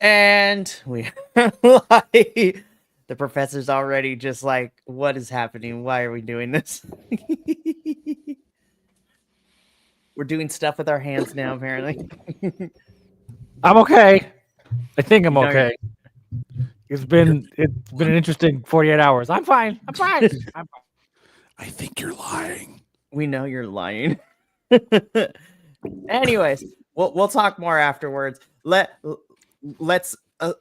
And we like, the professor's already just like, what is happening? Why are we doing this? We're doing stuff with our hands now, apparently. I'm okay. I think I'm You know, okay. It's been an interesting 48 hours. I'm fine. I'm fine. I'm fine. I think you're lying. we know you're lying. Anyways, we'll talk more afterwards. Let's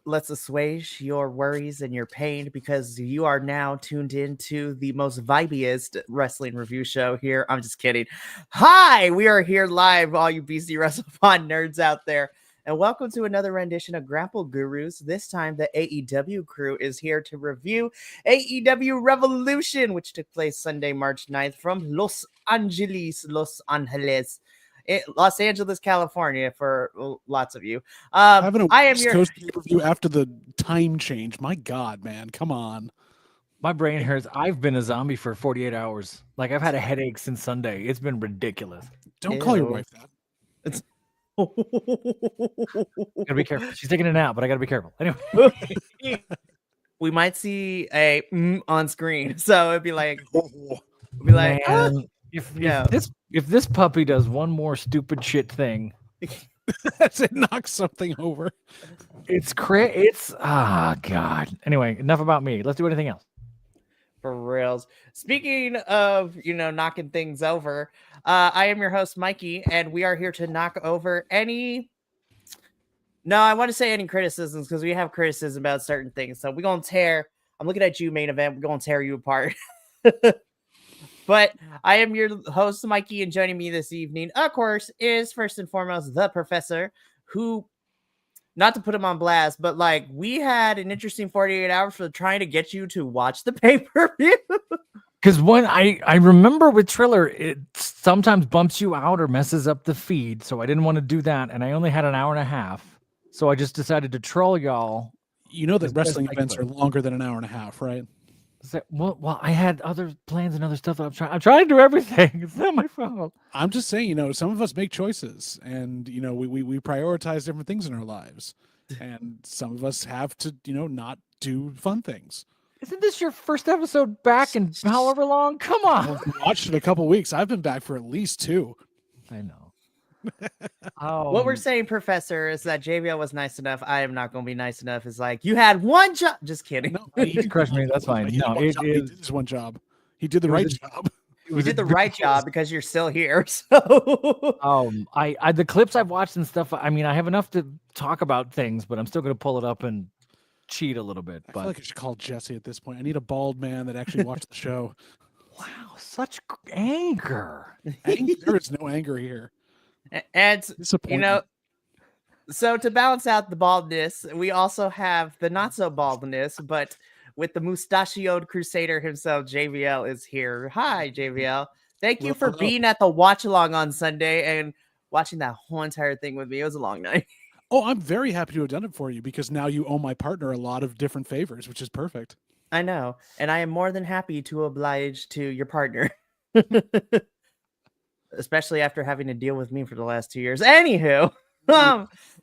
assuage your worries and your pain because you are now tuned into the most vibiest wrestling review show here. I'm just kidding. Hi, we are here live, all you BC WrestlePod nerds out there. And welcome to another rendition of Grapple Gurus. This time, the AEW crew is here to review AEW Revolution, which took place Sunday, March 9th from Los Angeles, Los Angeles, California, for lots of you. Having a I am West your Coast review after the time change. My God, man, come on. My brain hurts. I've been a zombie for 48 hours. Like I've had a headache since Sunday. It's been ridiculous. Don't call your Ew. wife that. It's Gotta be careful. She's taking it out, but I gotta be careful. Anyway, we might see a on screen, so it'd be like, man, "Ah." if this puppy does one more stupid shit thing, As it knocks something over. it's God. Anyway, enough about me. Let's do anything else. For reals. Speaking of, knocking things over, I am your host, Mikey, and we are here to knock over any criticisms because we have criticism about certain things. So we're going to tear. I'm looking at you, main event. We're going to tear you apart. But I am your host, Mikey, and joining me this evening, of course, is first and foremost the professor, who, not to put him on blast, but like we had an interesting 48 hours for trying to get you to watch the pay-per-view. Because when I remember with Triller, it sometimes bumps you out or messes up the feed. So I didn't want to do that. And I only had an hour and a half. So I just decided to troll y'all. You know that As best wrestling I events could. are longer than an hour and a half, right? Well, I had other plans and other stuff that I'm trying to do everything. It's not my fault. I'm just saying, some of us make choices and, we prioritize different things in our lives. And some of us have to, not do fun things. Isn't this your first episode back in however long? Come on. I've watched it a couple weeks. I've been back for at least 2. I know. What we're saying, Professor, is that JVL was nice enough. I am not going to be nice enough. It's like, you had one job. Just kidding. No, You can crush me. That's fine. He No, did it is. his one job. He did the right job. You did the right job because you're still here. So, I the clips I've watched and stuff. I mean, I have enough to talk about things, but I'm still going to pull it up and cheat a little bit. I But feel like I should call Jesse at this point. I need a bald man that actually watched the show. wow, such anger. There is no anger here. and Disappointment. so to balance out the baldness, we also have the not so baldness, but with the mustachioed crusader himself, JVL is here. Hi, JVL. Thank you for being at the watch along on Sunday and watching that whole entire thing with me. It was a long night. Oh, I'm very happy to have done it for you because now you owe my partner a lot of different favors, which is perfect. I know. And I am more than happy to oblige to your partner. Especially after having to deal with me for the last 2 years. Anywho,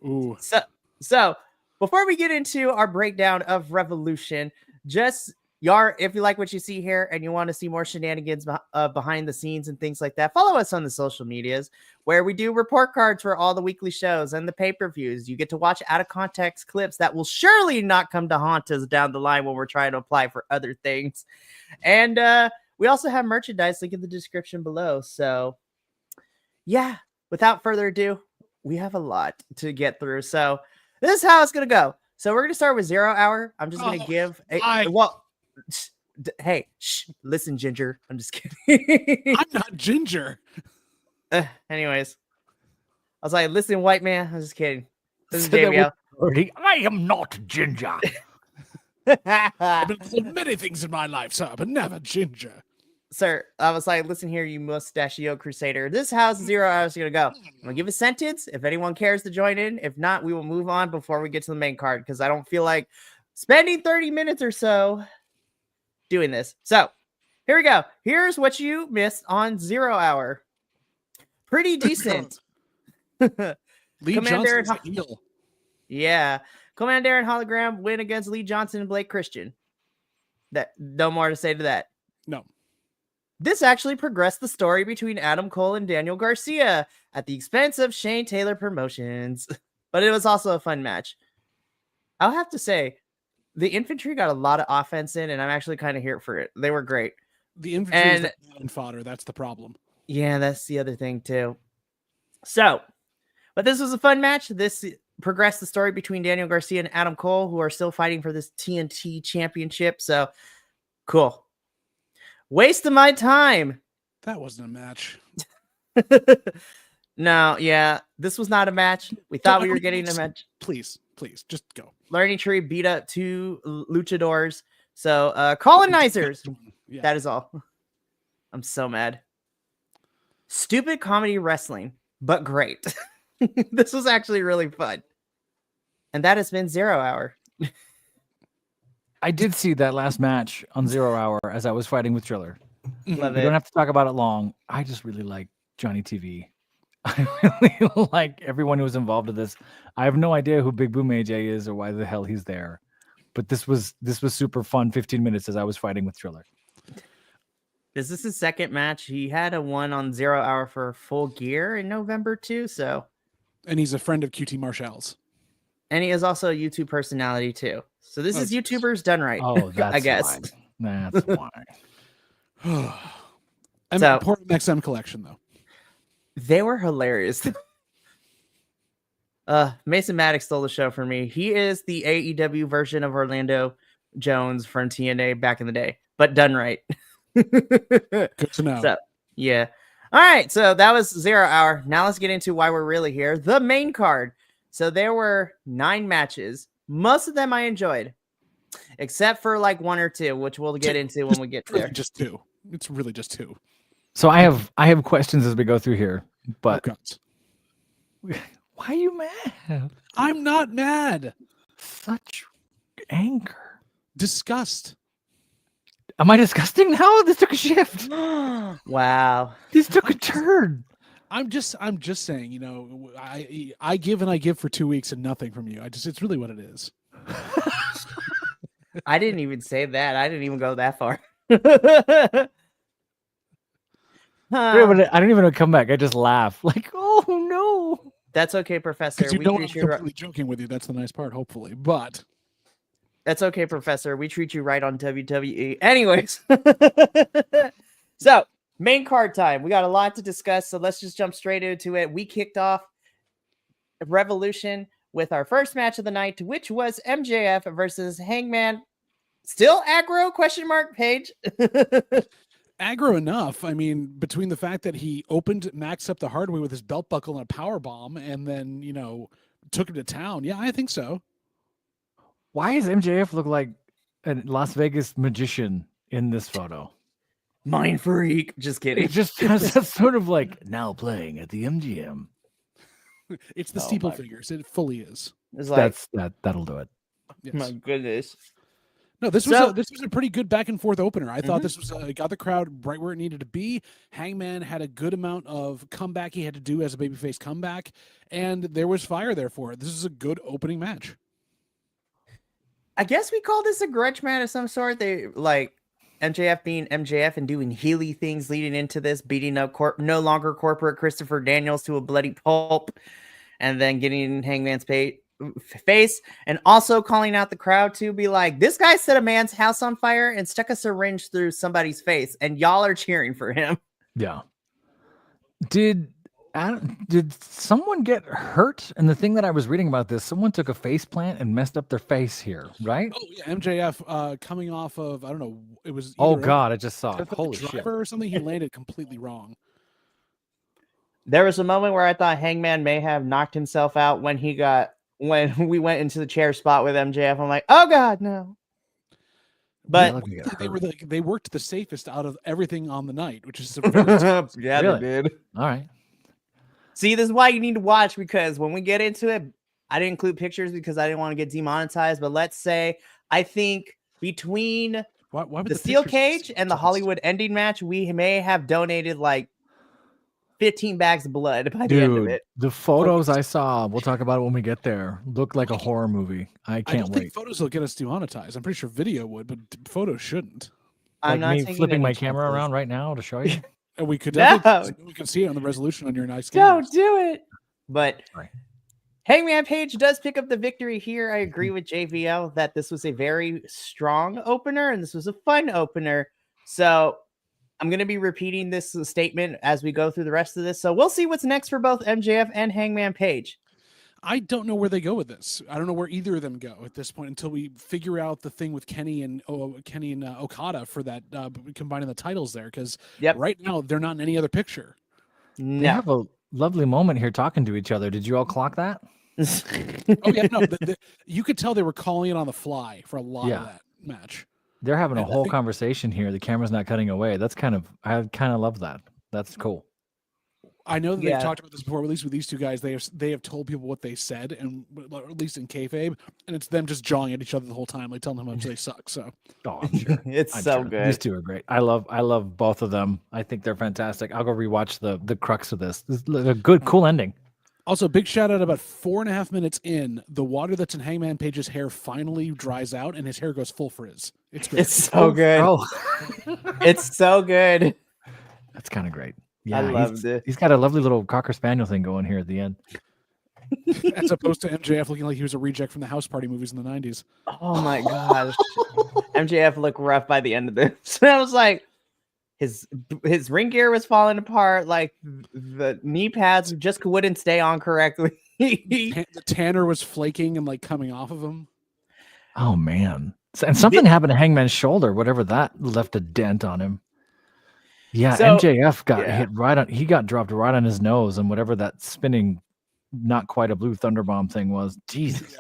Ooh. so before we get into our breakdown of Revolution, just if you like what you see here and you want to see more shenanigans behind the scenes and things like that, follow us on the social medias where we do report cards for all the weekly shows and the pay-per-views. You get to watch out of context clips that will surely not come to haunt us down the line when we're trying to apply for other things. And we also have merchandise link in the description below. So yeah, without further ado, we have a lot to get through. So this is how it's going to go. So we're going to start with 0 Hour. I'm just going to give hey, listen, Ginger. I'm just kidding. I'm not Ginger. Anyways, I was like, listen, white man. I'm just kidding. This is Said that JBL. with- I am not Ginger. I've been called many things in my life, sir, but never Ginger. Sir, I was like, listen here, you mustachio crusader. This is how 0 Hour is going to go. I'm going to give a sentence. If anyone cares to join in, if not, we will move on before we get to the main card because I don't feel like spending 30 minutes or so doing this. So here we go. Here's what you missed on 0 Hour. Pretty decent. Lee Johnson is a heel. Yeah. Commander and Hologram win against Lee Johnson and Blake Christian. That no more to say to that. No. This actually progressed the story between Adam Cole and Daniel Garcia at the expense of Shane Taylor Promotions. But it was also a fun match. I'll have to say, the infantry got a lot of offense in, and I'm actually kind of here for it. They were great. The infantry is the cannon fodder. That's the problem. Yeah, that's the other thing, too. So, but this was a fun match. This progressed the story between Daniel Garcia and Adam Cole, who are still fighting for this TNT championship. So, cool. Waste of my time. That wasn't a match. No, yeah, this was not a match. We thought we were getting a match. Please, just go. Learning Tree beat up 2 luchadors. So, colonizers. Yeah. That is all. I'm so mad. Stupid comedy wrestling, but great. This was actually really fun. And that has been 0 Hour. I did see that last match on 0 Hour as I was fighting with Triller. Love We it. don't have to talk about it long. I just really like Johnny TV. I really like everyone who was involved in this. I have no idea who Big Boom AJ is or why the hell he's there. But this was super fun 15 minutes as I was fighting with Triller. This is his second match. He had a one on 0 Hour for Full Gear in November too. So, And he's a friend of QT Marshall's. and he is also a YouTube personality too. So this is YouTubers done right. Oh, that's I guess. why. That's why. I'm So- important XM collection though. They were hilarious. Mason Maddox stole the show for me. He is the AEW version of Orlando Jones from TNA back in the day, but done right. Good to know. So, yeah. All right. So that was 0 Hour. Now let's get into why we're really here. The main card. So there were 9 matches. Most of them I enjoyed, except for like 1 or 2, which we'll get into when we get Really there. just 2. It's really just 2. So I have questions as we go through here, but why are you mad? I'm not mad. Such anger. Disgust. Am I disgusting now? This took a shift. Wow. This took a turn. I'm just saying, you know, I give and I give for 2 weeks and nothing from you. It's really what it is. I didn't even say that. I didn't even go that far. I didn't even come back. I just laugh. Like, oh no. That's okay, Professor. Because you We know I'm treat you completely joking with you. That's the nice part, hopefully. But That's okay, Professor. We treat you right on WWE. Anyways. So, main card time. We got a lot to discuss, so let's just jump straight into it. We kicked off Revolution with our first match of the night, which was MJF versus Hangman. Still aggro, question mark, Paige. aggro enough. I mean, between the fact that he opened Max up the hard way with his belt buckle and a power bomb and then, you know, took him to town. Yeah, I think so. Why does MJF look like a Las Vegas magician in this photo? Mind freak. Just kidding. It just has that sort of like now playing at the MGM. It's the Oh steeple my- figures. It fully is. It's like, That'll do it. Yes. my goodness. No, this So- was a pretty good back and forth opener. I thought Mhm. this was got the crowd right where it needed to be. Hangman had a good amount of comeback he had to do as a babyface comeback, and there was fire there for it. This is a good opening match. I guess we call this a grudge match of some sort. They like MJF being MJF and doing Healy things leading into this, beating up no longer corporate Christopher Daniels to a bloody pulp, and then getting Hangman's face, and also calling out the crowd to be like, this guy set a man's house on fire and stuck a syringe through somebody's face, and y'all are cheering for him. Yeah. Did someone get hurt? And the thing that I was reading about this, someone took a face plant and messed up their face here, right? Oh yeah, MJF coming off of, I don't know, it was Oh either God, I just saw a it. Holy driver shit. or something. He landed completely wrong. There was a moment where I thought Hangman may have knocked himself out when we went into the chair spot with MJF. I'm like, oh God, no. But Look, he got They were hurt. they worked the safest out of everything on the night, which is a very yeah, Really? they did. All right. See, this is why you need to watch, because when we get into it, I didn't include pictures because I didn't want to get demonetized. But let's say I think between why would the steel pictures cage be and the so Hollywood ending match, we may have donated like 15 bags of blood by the end of Dude, it. the photos I saw, we'll talk about it when we get there, look like a horror movie. I I can't don't wait. think photos will get us demonetized. I'm pretty sure video would, but photos shouldn't. I'm Like not me taking flipping any my camera chances. around right now to show you. And we could No. definitely we can see it on the resolution on your nice camera. Don't do it. But Sorry. Hangman Page does pick up the victory here. I agree with JVL that this was a very strong opener and this was a fun opener. So I'm going to be repeating this statement as we go through the rest of this. So we'll see what's next for both MJF and Hangman Page. I don't know where they go with this. I don't know where either of them go at this point until we figure out the thing with Kenny and Okada for that combining the titles there. Because right now they're not in any other picture. No. They have a lovely moment here talking to each other. Did you all clock that? Oh yeah, no. You could tell they were calling it on the fly for a lot of that match. They're having a And I whole think- conversation here. The camera's not cutting away. I kind of love that. That's cool. I know that Yeah. they've talked about this before, at least with these two guys. They have told people what they said, and at least in kayfabe, and it's them just jawing at each other the whole time, like telling them how much they suck. So, Oh, I'm sure. It's I'm so sure. good. These two are great. I love both of them. I think they're fantastic. I'll go rewatch the crux of this. This is a good, cool ending. also big shout out. About 4.5 minutes in, the water that's in Hangman Page's hair finally dries out, and his hair goes full frizz. It's great. It's so good. Oh, It's so good. that's kind of great. Yeah, I loved it. He's got a lovely little Cocker Spaniel thing going here at the end. As opposed to MJF looking like he was a reject from the House Party movies in the 90s. Oh my gosh. MJF looked rough by the end of this. I was like, his ring gear was falling apart. Like the knee pads just wouldn't stay on correctly. The tanner was flaking and like coming off of him. Oh man! And something happened to Hangman's shoulder. Whatever that left a dent on him. Yeah, So- MJF got hit right on. He got dropped right on his nose, and whatever that spinning, not quite a blue thunderbomb thing was. Jesus.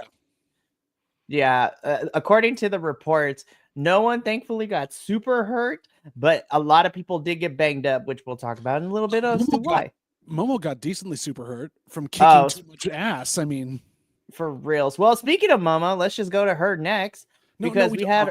Yeah, according to the reports, no one thankfully got super hurt, but a lot of people did get banged up, which we'll talk about in a little bit of why. Momo got decently super hurt from kicking Oh. too much ass. I mean, For reals. Well, speaking of Momo, let's just go to her next because we had.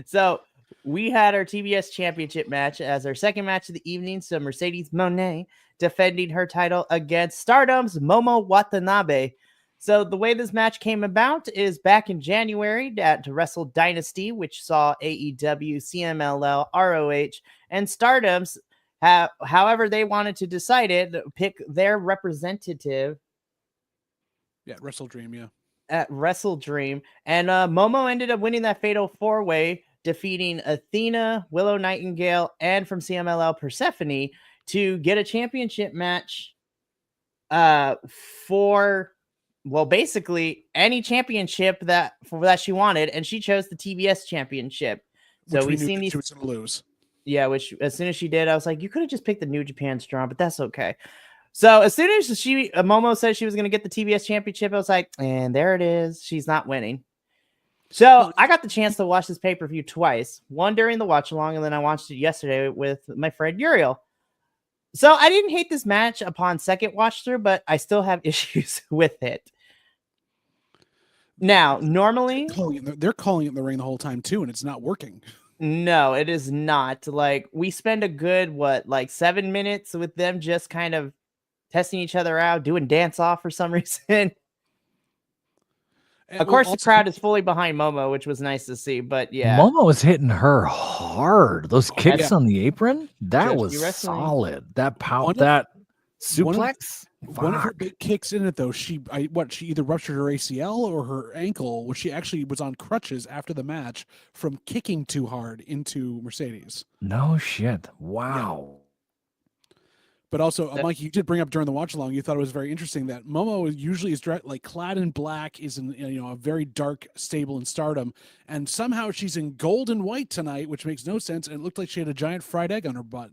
So we had our TBS Championship match as our second match of the evening. So Mercedes Moné defending her title against Stardom's Momo Watanabe. So the way this match came about is back in January to Wrestle Dynasty, which saw AEW, CMLL, ROH, and Stardom's. However, they wanted to decide it, pick their representative. Yeah, Wrestle Dream, yeah. At Wrestle Dream, and Momo ended up winning that fatal 4-way, defeating Athena, Willow Nightingale, and from CMLL Persephone to get a championship match for, well, basically any championship that she wanted, and she chose the TBS championship. So Which we we've knew seen that these. she was going to lose. Yeah, which as soon as she did, I was like, you could have just picked the New Japan Strong, but that's okay. So as soon as Momo said she was going to get the TBS championship, I was like, and there it is. She's not winning. So I got the chance to watch this pay-per-view twice, one during the watch along, and then I watched it yesterday with my friend Uriel. So I didn't hate this match upon second watch through, but I still have issues with it. Now, normally They're calling it in the ring the whole time too, and it's not working. no, it is not. Like we spend a good 7 minutes with them just kind of testing each other out, doing dance off for some reason. Of course, the crowd is fully behind Momo, which was nice to see. But yeah, Momo was hitting her hard. Those kicks yeah. on the apron, that Judge was me wrestling. solid. That power, One of- that one of- suplex. One of her Fuck. big kicks in it though, she either ruptured her ACL or her ankle, which she actually was on crutches after the match from kicking too hard into Mercedes. No shit. Wow. But also, Mike, you did bring up during the watch along, you thought it was very interesting that Momo usually is clad in black, is in a very dark stable in Stardom, and somehow she's in gold and white tonight, which makes no sense, and it looked like she had a giant fried egg on her butt.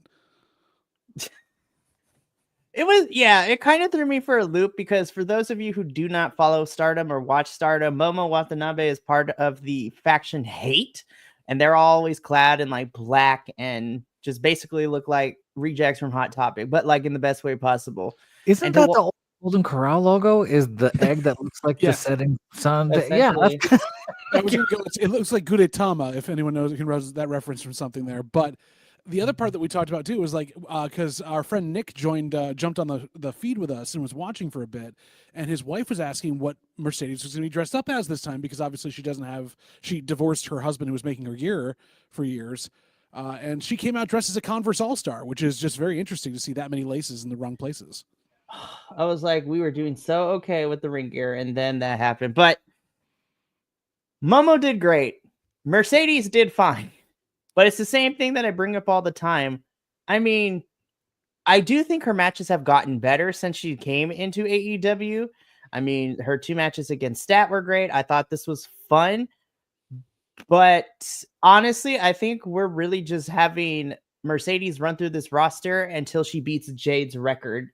it kind of threw me for a loop because for those of you who do not follow Stardom or watch Stardom, Momo Watanabe is part of the faction Hate, and they're always clad in black and just basically look like rejects from Hot Topic, but in the best way possible. Isn't And that the old Golden Corral logo? Is the egg that looks like the Yes. setting sun? Yeah, Essentially. I was gonna go, it looks like Gudetama, if anyone knows, can knows that reference from something there. But The other part that we talked about too was like, because our friend Nick jumped on the feed with us and was watching for a bit, and his wife was asking what Mercedes was going to be dressed up as this time, because obviously she divorced her husband who was making her gear for years, and she came out dressed as a Converse All-Star, which is just very interesting to see that many laces in the wrong places. I was like, we were doing so okay with the ring gear, and then that happened. But Momo did great. Mercedes did fine. But it's the same thing that I bring up all the time. I mean, I do think her matches have gotten better since she came into AEW. I mean, her 2 matches against Stat were great. I thought this was fun. But honestly, I think we're really just having Mercedes run through this roster until she beats Jade's record.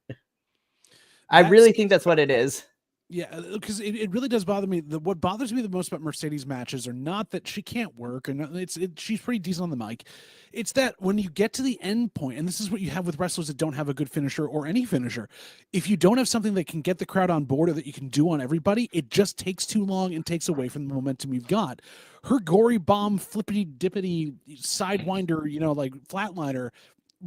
I really think that's what it is. Yeah, because it really does bother me. What bothers me the most about Mercedes matches are not that she can't work, and she's pretty decent on the mic. It's that when you get to the end point, and this is what you have with wrestlers that don't have a good finisher or any finisher, if you don't have something that can get the crowd on board or that you can do on everybody, it just takes too long and takes away from the momentum you've got. Her gory bomb, flippity dippity, sidewinder, like flatliner,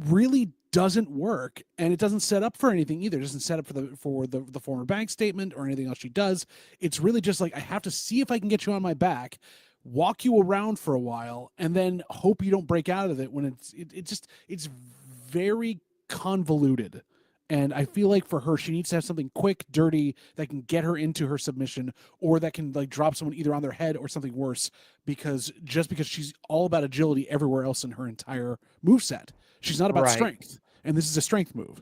really doesn't work, and it doesn't set up for anything either. It doesn't set up for the former bank statement or anything else she does. It's really just like, I have to see if I can get you on my back, walk you around for a while, and then hope you don't break out of it when it's very convoluted. And I feel like for her, she needs to have something quick, dirty, that can get her into her submission, or that can like drop someone either on their head or something worse, because she's all about agility everywhere else in her entire moveset. She's not about strength, and this is a strength move.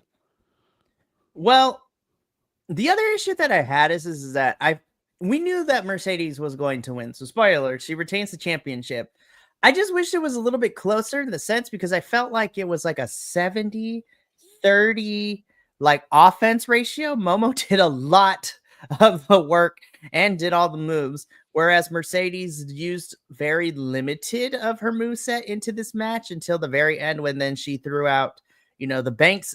Well, the other issue that I had is that we knew that Mercedes was going to win. So spoiler, she retains the championship. I just wish it was a little bit closer in the sense, because I felt like it was like a 70-30 like offense ratio. Momo did a lot of the work and did all the moves, whereas Mercedes used very limited of her moveset into this match until the very end, when then she threw out, the bank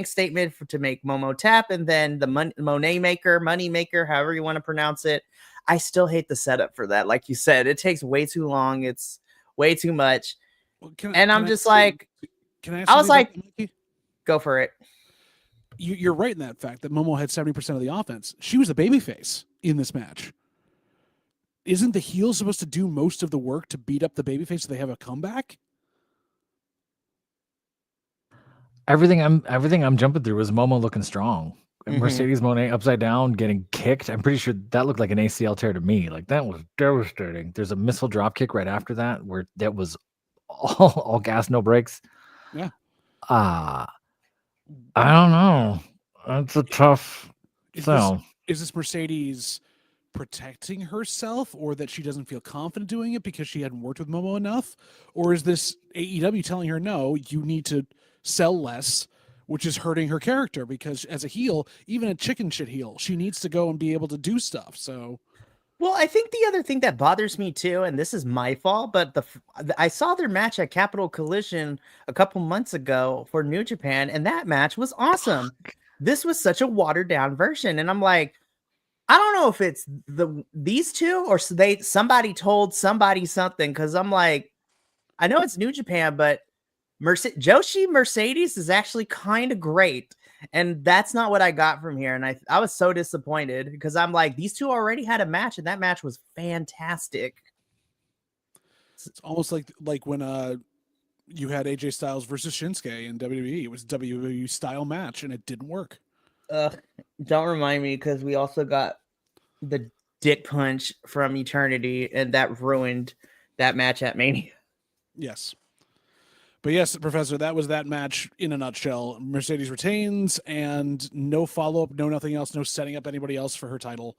statement to make Momo tap, and then the money maker, however you want to pronounce it. I still hate the setup for that. Like you said, it takes way too long. It's way too much. Well, I was like, go for it. You're right in that fact that Momo had 70% of the offense. She was the babyface in this match. Isn't the heel supposed to do most of the work to beat up the babyface so they have a comeback? Everything I'm jumping through was Momo looking strong. Mhm. Mercedes Moné upside down, getting kicked. I'm pretty sure that looked like an ACL tear to me. Like, that was devastating. There's a missile drop kick right after that where that was all gas, no brakes. Yeah. I don't know. That's a tough sell. Is this Mercedes protecting herself, or that she doesn't feel confident doing it because she hadn't worked with Momo enough? Or is this AEW telling her, no, you need to sell less, which is hurting her character? Because as a heel, even a chicken shit heel, she needs to go and be able to do stuff. So, well, I think the other thing that bothers me too, and this is my fault, but I saw their match at Capital Collision a couple months ago for New Japan, and that match was awesome. This was such a watered down version, and I'm like, I don't know if it's these two or somebody told somebody something, because I'm like, I know it's New Japan, but Joshi Mercedes is actually kind of great. And that's not what I got from here. And I was so disappointed, because I'm like, these two already had a match, and that match was fantastic. It's almost like when you had AJ Styles versus Shinsuke in WWE. It was a WWE style match, and it didn't work. Don't remind me, because we also got the dick punch from Eternity, and that ruined that match at Mania. Yes. But yes, Professor, that was that match in a nutshell. Mercedes retains, and no follow-up, no nothing else, no setting up anybody else for her title.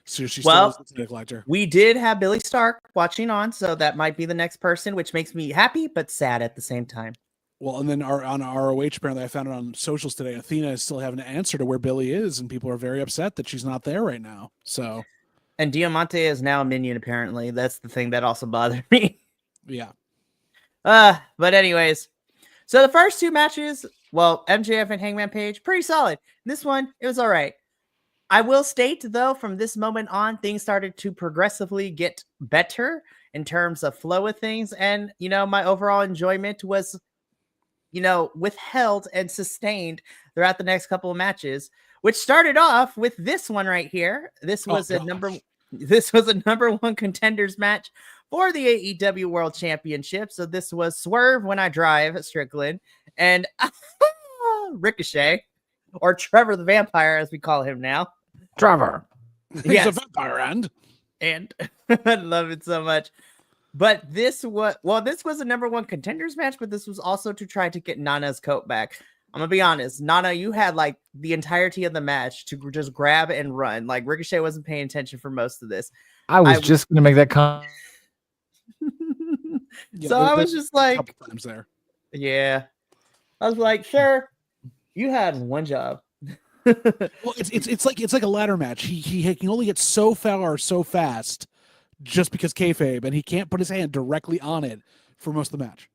So she still is the title collector. We did have Billy Stark watching on, so that might be the next person, which makes me happy but sad at the same time. Well, and then on ROH, apparently I found it on socials today, Athena is still having to answer to where Billy is, and people are very upset that she's not there right now. So, and Diamante is now a minion, apparently. That's the thing that also bothered me. Yeah. But anyways, so the first 2 matches, well, MJF and Hangman Page, pretty solid. This one, it was all right. I will state, though, from this moment on, things started to progressively get better in terms of flow of things. And, my overall enjoyment was withheld and sustained throughout the next couple of matches, which started off with this one right here. This was a number one contenders match for the AEW World Championship. So this was Swerve When I Drive Strickland and Ricochet, or Trevor the Vampire, as we call him now. Trevor. He's a vampire, and I love it so much. But this was a number one contenders match, but this was also to try to get Nana's coat back. I'm gonna be honest, Nana, you had like the entirety of the match to just grab and run. Like Ricochet wasn't paying attention for most of this. I was just gonna make that comment. So I was just like, a couple times there. Yeah, I was like, sure, you had one job. Well, it's like a ladder match. He can only get so far so fast just because kayfabe, and he can't put his hand directly on it for most of the match.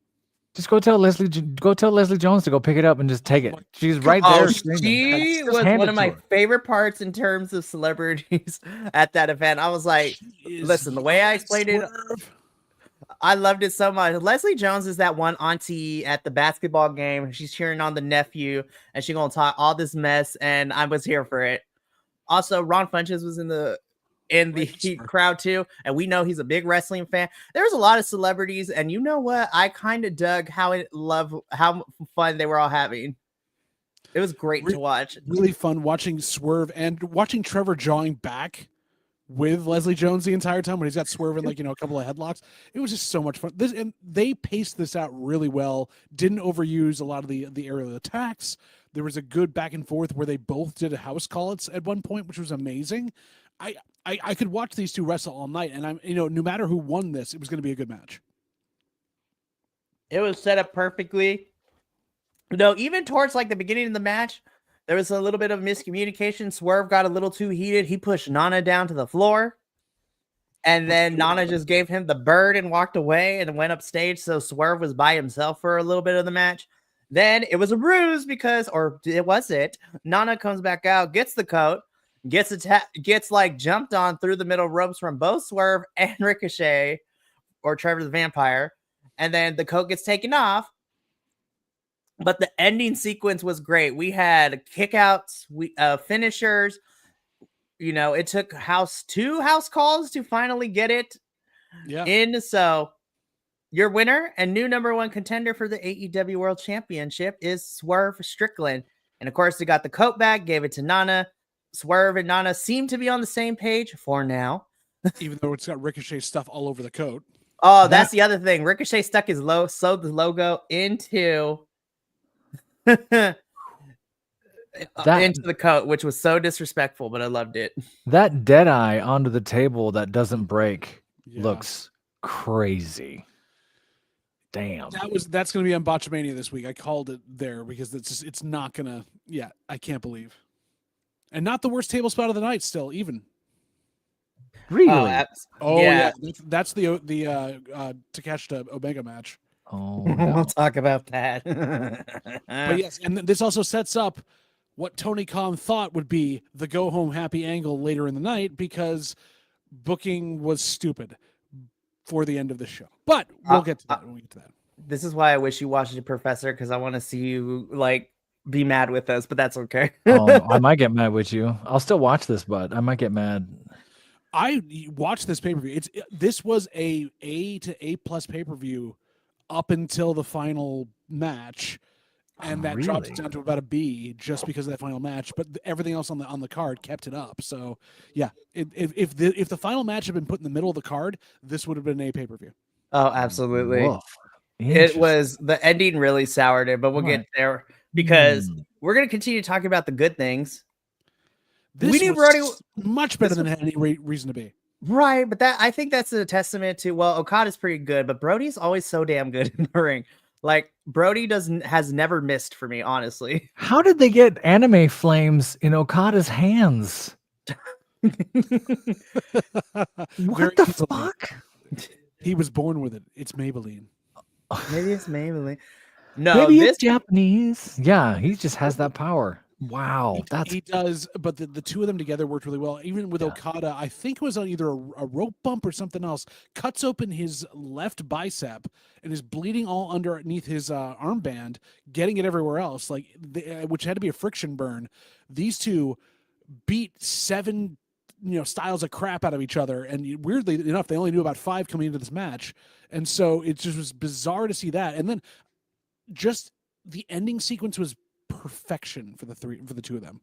Just go tell Leslie Jones to go pick it up and just take it. She's right there. She was one of my favorite parts in terms of celebrities at that event. I was like, listen, the way I explained it, I loved it so much. Leslie Jones is that one auntie at the basketball game. She's cheering on the nephew, and she's gonna talk all this mess, and I was here for it. Also, Ron Funches was in the crowd too, and we know he's a big wrestling fan. There's a lot of celebrities, and you know what? I kind of dug how fun they were all having. It was great to watch. Really fun watching Swerve and watching Trevor jawing back with Leslie Jones the entire time when he's got Swerve in a couple of headlocks. It was just so much fun. And they paced this out really well. Didn't overuse a lot of the aerial attacks. There was a good back and forth where they both did a house call at one point, which was amazing. I could watch these two wrestle all night, and no matter who won this, it was going to be a good match. It was set up perfectly. Even towards like the beginning of the match, there was a little bit of miscommunication. Swerve got a little too heated. He pushed Nana down to the floor, and then Nana just gave him the bird and walked away and went upstage. So Swerve was by himself for a little bit of the match. Then it was a ruse Nana comes back out, gets the coat, gets jumped on through the middle ropes from both Swerve and Ricochet, or Trevor the Vampire, and then the coat gets taken off. But the ending sequence was great. We had kickouts, finishers. It took two house calls to finally get it in. So your winner and new number one contender for the AEW World Championship is Swerve Strickland. And of course, they got the coat back, gave it to Nana. Swerve and Nana seem to be on the same page for now. Even though it's got Ricochet stuff all over the coat. Oh, that's the other thing. Ricochet sewed the logo into the coat, which was so disrespectful, but I loved it. That dead eye onto the table that doesn't break looks crazy. Damn. That's going to be on Botchamania this week. I called it there because it's not going to. Yeah, I can't believe. And not the worst table spot of the night. Still, even. Really? Yeah. That's the Takeshita Omega match. Oh, we'll talk about that. But yes, and this also sets up what Tony Khan thought would be the go home happy angle later in the night, because booking was stupid for the end of the show. But we'll get to that when we get to that. This is why I wish you watched it, Professor, because I want to see you be mad with us, but that's okay. I might get mad with you. I'll still watch this, but I might get mad. I watched this pay-per-view. This was a to A+ pay-per-view up until the final match, and that dropped it down to about a B just because of that final match. But everything else on the card kept it up. So yeah, if the final match had been put in the middle of the card, this would have been a pay-per-view. Oh, absolutely. It was, the ending really soured it, but we'll get there because we're going to continue talking about the good things. We knew Brody much better than it had any reason to be. Right, but I think that's a testament to, Okada's pretty good, but Brody's always so damn good in the ring. Like, Brody has never missed for me, honestly. How did they get anime flames in Okada's hands? What the fuck? He was born with it. It's Maybelline. Maybe it's Maybelline. No, maybe it's Japanese. Yeah, he just has that power. Wow, that's He does, but the two of them together worked really well. Even with Okada, I think it was on either a rope bump or something else, cuts open his left bicep and is bleeding all underneath his armband, getting it everywhere else, which had to be a friction burn. These two beat 7 styles of crap out of each other, and weirdly enough, they only knew about 5 coming into this match, and so it just was bizarre to see that. And then just the ending sequence was perfection for the two of them.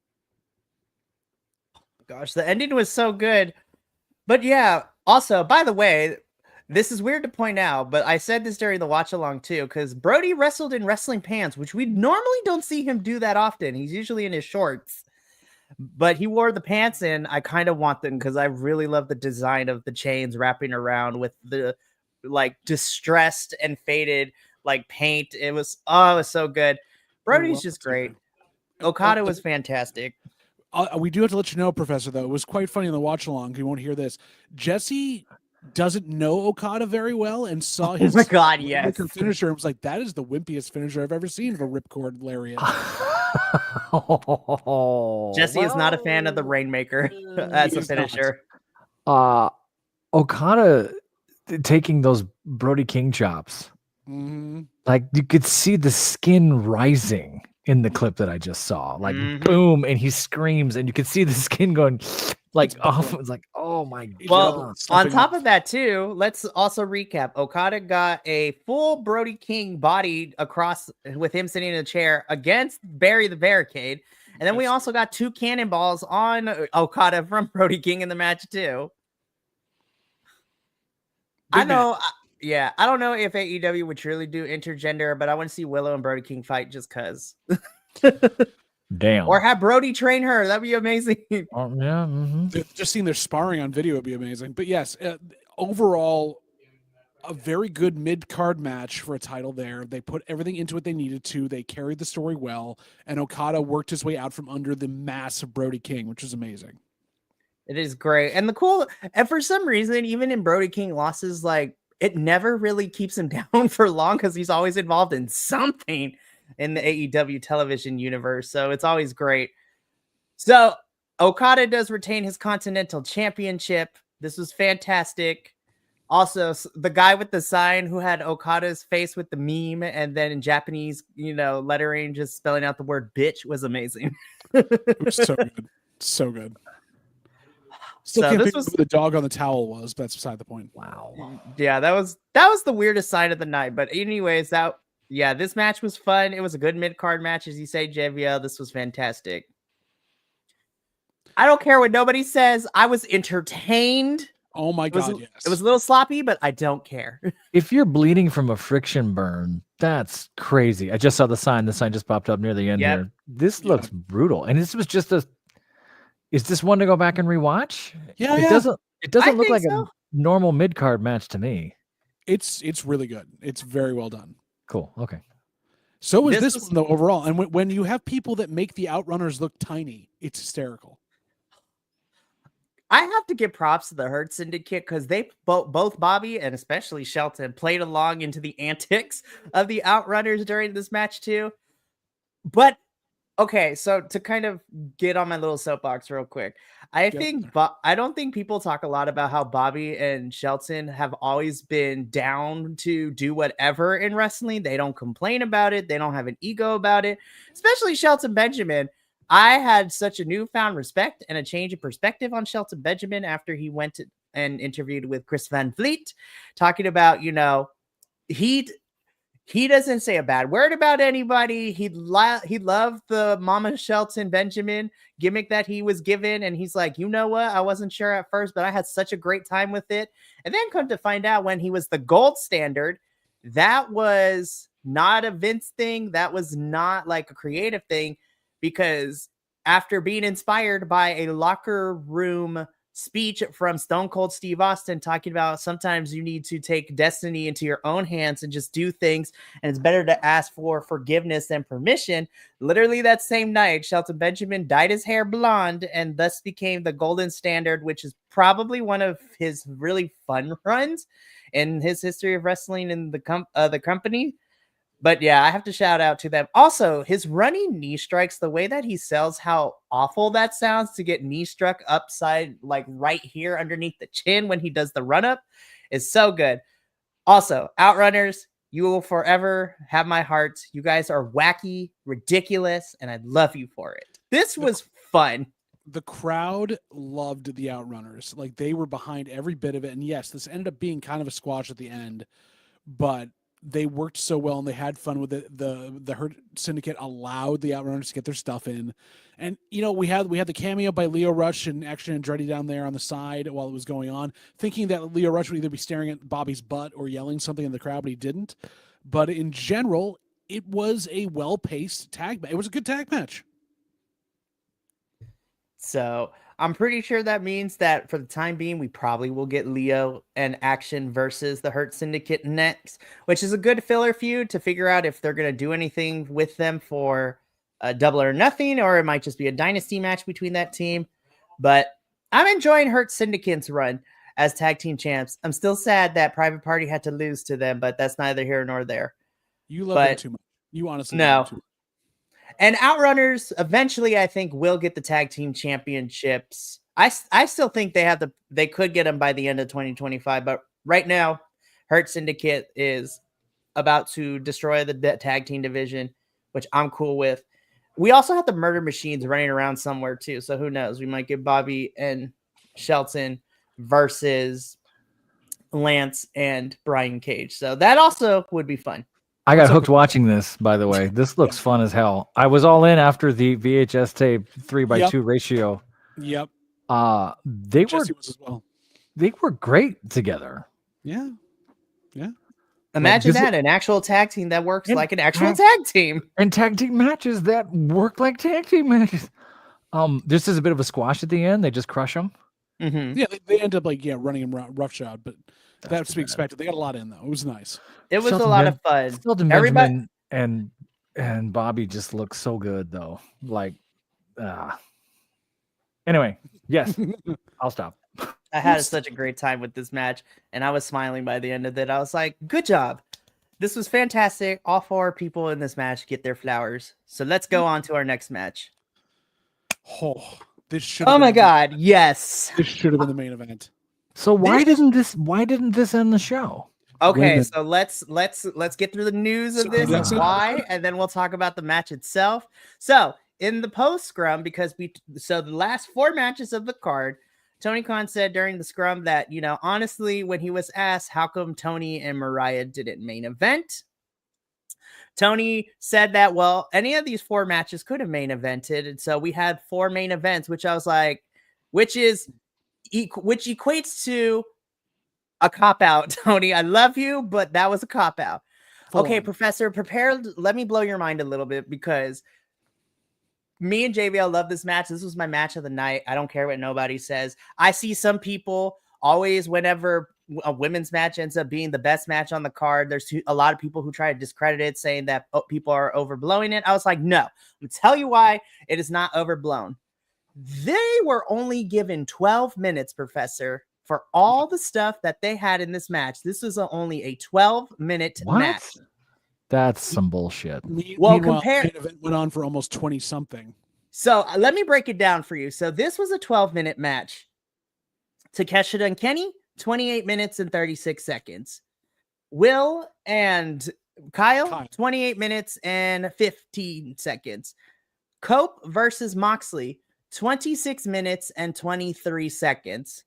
Gosh, the ending was so good. But yeah, also, by the way, this is weird to point out, but I said this during the watch along too, because Brody wrestled in wrestling pants, which we normally don't see him do that often. He's usually in his shorts, but he wore the pants in. I kind of want them because I really love the design of the chains wrapping around with the like distressed and faded like paint. It was so good. Brody's just great. Okada was fantastic. We do have to let you know, Professor, though, it was quite funny in the watch along. You won't hear this. Jesse doesn't know Okada very well and saw his finisher and was like, that is the wimpiest finisher I've ever seen of a ripcord lariat. Jesse is not a fan of the Rainmaker as a finisher. Okada taking those Brody King chops. Mm-hmm. Like you could see the skin rising in the clip that I just saw. Like boom, and he screams, and you could see the skin going like off. It's like, oh my god. Well, on top of that too, let's also recap. Okada got a full Brody King body across with him sitting in a chair against Barry the Barricade. And then we also got 2 cannonballs on Okada from Brody King in the match too. I know. Yeah, I don't know if AEW would truly do intergender, but I want to see Willow and Brody King fight just because. Damn. Or have Brody train her. That'd be amazing. Just seeing their sparring on video would be amazing. But yes, overall, a very good mid-card match for a title there. They put everything into what they needed to. They carried the story well, and Okada worked his way out from under the mass of Brody King, which is amazing. It is great. And for some reason, even in Brody King losses, like, it never really keeps him down for long because he's always involved in something in the AEW television universe. So it's always great. So Okada does retain his Continental Championship. This was fantastic. Also, the guy with the sign who had Okada's face with the meme and then in Japanese, lettering, just spelling out the word bitch was amazing. It was so good. So good. Still can't think of who the dog on the towel was, but that's beside the point. Wow. Yeah, that was the weirdest sign of the night. But anyways, this match was fun. It was a good mid-card match, as you say, JVL. This was fantastic. I don't care what nobody says. I was entertained. Oh my God, yes. It was a little sloppy, but I don't care. If you're bleeding from a friction burn, that's crazy. I just saw the sign. The sign just popped up near the end here. This looks brutal. And this was just is this one to go back and rewatch? Yeah, it doesn't look like a normal mid-card match to me. It's really good. It's very well done. Cool. Okay. So is this one though overall. And when you have people that make the Outrunners look tiny, it's hysterical. I have to give props to the Hurt Syndicate because they both Bobby and especially Shelton played along into the antics of the Outrunners during this match too. But okay, so to kind of get on my little soapbox real quick, I don't think people talk a lot about how Bobby and Shelton have always been down to do whatever in wrestling. They don't complain about it. They don't have an ego about it, especially Shelton Benjamin. I had such a newfound respect and a change of perspective on Shelton Benjamin after he went and interviewed with Chris Van Vliet, talking about, he doesn't say a bad word about anybody. He loved the Mama Shelton Benjamin gimmick that he was given. And he's like, you know what? I wasn't sure at first, but I had such a great time with it. And then come to find out when he was the gold standard, that was not a Vince thing. That was not like a creative thing, because after being inspired by a locker room speech from Stone Cold Steve Austin talking about sometimes you need to take destiny into your own hands and just do things, and it's better to ask for forgiveness than permission. Literally that same night, Shelton Benjamin dyed his hair blonde and thus became the golden standard, which is probably one of his really fun runs in his history of wrestling in the company. But yeah, I have to shout out to them. Also, his running knee strikes, the way that he sells how awful that sounds to get knee struck upside, like right here underneath the chin when he does the run up, is so good. Also, Outrunners, you will forever have my heart. You guys are wacky, ridiculous, and I love you for it. This was fun. The crowd loved the Outrunners. Like, they were behind every bit of it. And yes, this ended up being kind of a squash at the end, but they worked so well and they had fun with it. The Hurt Syndicate allowed the Outrunners to get their stuff in. And, you know, we had the cameo by Leo Rush and Action Andretti down there on the side while it was going on, thinking that Leo Rush would either be staring at Bobby's butt or yelling something in the crowd, but he didn't. But in general, it was a well-paced tag match. It was a good tag match. So I'm pretty sure that means that for the time being, we probably will get Leo and Action versus the Hurt Syndicate next, which is a good filler feud to figure out if they're going to do anything with them for a Double or Nothing, or it might just be a dynasty match between that team. But I'm enjoying Hurt Syndicate's run as tag team champs. I'm still sad that Private Party had to lose to them, but that's neither here nor there. You love them too much. You honestly no. love them too much. And Outrunners eventually, I think, will get the tag team championships. I still think they could get them by the end of 2025, but right now, Hurt Syndicate is about to destroy the tag team division, which I'm cool with. We also have the Murder Machines running around somewhere too, so who knows? We might get Bobby and Shelton versus Lance and Brian Cage. So that also would be fun. I got hooked watching this, by the way. This looks fun as hell. I was all in after the VHS tape 3:2 ratio. Yep. They Jesse was as well. They were great together. Yeah. Yeah. Imagine that, an actual tag team that works like an actual tag team. And tag team matches that work like tag team matches. This is a bit of a squash at the end. They just crush them. Mm-hmm. Yeah, they end up running him roughshod, but that's to be expected. They got a lot in though. It was nice. It was a lot of fun. Everybody and Bobby just look so good though. Like, anyway, yes, I'll stop. I had such a great time with this match, and I was smiling by the end of it. I was like, good job. This was fantastic. All four people in this match get their flowers. So let's go on to our next match. Oh, this should. Oh my God, yes. This should have been the main event. So why didn't this end the show? Okay, so let's get through the news of this and why, and then we'll talk about the match itself. So in the post scrum, because the last 4 matches of the card, Tony Khan said during the scrum that, you know, honestly, when he was asked how come Tony and Mariah didn't main event, Tony said that, well, any of these 4 matches could have main evented. And so we had 4 main events, which I was like, which equates to a cop-out, Tony. I love you, but that was a cop-out. Okay, Professor, let me blow your mind a little bit, because me and JVL love this match. This was my match of the night. I don't care what nobody says. I see some people always, whenever a women's match ends up being the best match on the card, there's a lot of people who try to discredit it, saying that people are overblowing it. I was like, no, I'm going to tell you why it is not overblown. They were only given 12 minutes, Professor, for all the stuff that they had in this match. This was only a 12-minute match. That's some bullshit. Well, the event went on for almost 20 something. So let me break it down for you. So this was a 12-minute match. Takeshita and Kenny, 28 minutes and 36 seconds. Will and Kyle, 28 minutes and 15 seconds. Cope versus Moxley, 26 minutes and 23 seconds.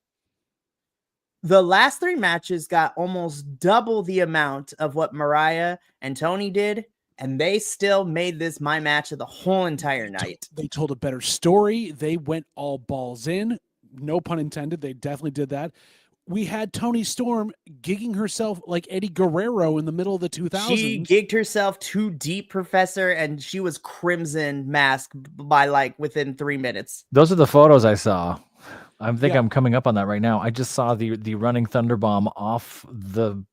The last 3 matches got almost double the amount of what Mariah and Tony did, and they still made this my match of the whole entire night. They told a better story. They went all balls in. No pun intended. They definitely did that. We had Toni Storm gigging herself like Eddie Guerrero in the middle of the 2000s. She gigged herself too deep, Professor, and she was crimson masked by within 3 minutes. Those are the photos I saw. I'm coming up on that right now. I just saw the running thunderbomb off the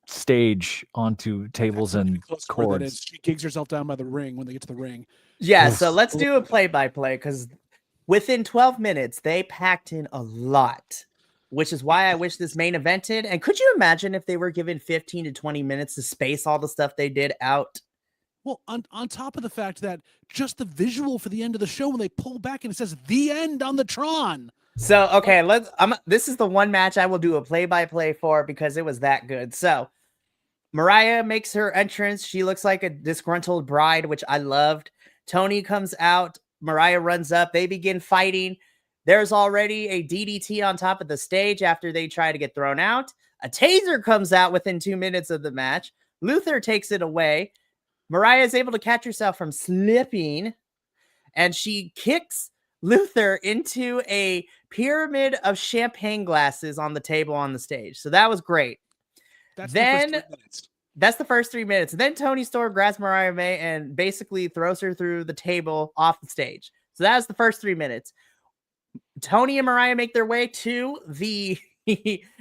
stage onto tables and cords. She gigs herself down by the ring when they get to the ring. Yeah, so let's do a play-by-play, because within 12 minutes, they packed in a lot. which is why I wish this main evented. And could you imagine if they were given 15 to 20 minutes to space all the stuff they did out? Well, on top of the fact that just the visual for the end of the show when they pull back and it says "the end" on the Tron. So okay, this is the one match I will do a play-by-play for because it was that good. So Mariah makes her entrance. She looks like a disgruntled bride, which I loved. Tony comes out. Mariah runs up. They begin fighting. There's already a DDT on top of the stage after they try to get thrown out. A taser comes out within 2 minutes of the match. Luther takes it away. Mariah is able to catch herself from slipping, and she kicks Luther into a pyramid of champagne glasses on the table on the stage. So that was great. That's the first 3 minutes. And then Toni Storm grabs Mariah May and basically throws her through the table off the stage. So that was the first 3 minutes. Tony and Mariah make their way to the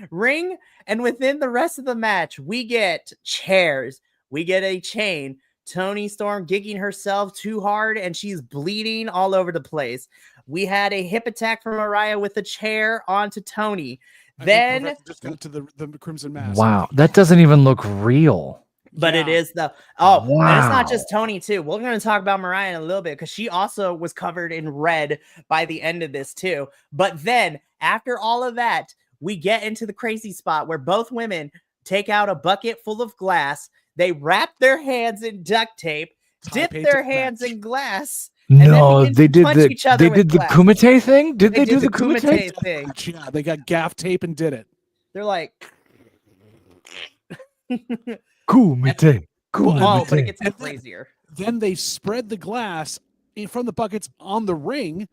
ring. And within the rest of the match, we get chairs. We get a chain. Toni Storm gigging herself too hard and she's bleeding all over the place. We had a hip attack from Mariah with a chair onto Tony. Then just got to the Crimson Mask. Wow, that doesn't even look real. But Yeah. it is though. Oh, Wow. and it's not just Tony too. We're going to talk about Mariah in a little bit because she also was covered in red by the end of this too. But then after all of that, we get into the crazy spot where both women take out a bucket full of glass. They wrap their hands in duct tape, dip their hands in glass. No, then they begin did to punch each other the with glass. Kumite thing. Did they do did the Kumite? thing. Yeah, they got gaff tape and did it. They're like, Kumite. oh, but it gets And then- crazier. Then they spread the glass from the buckets on the ring,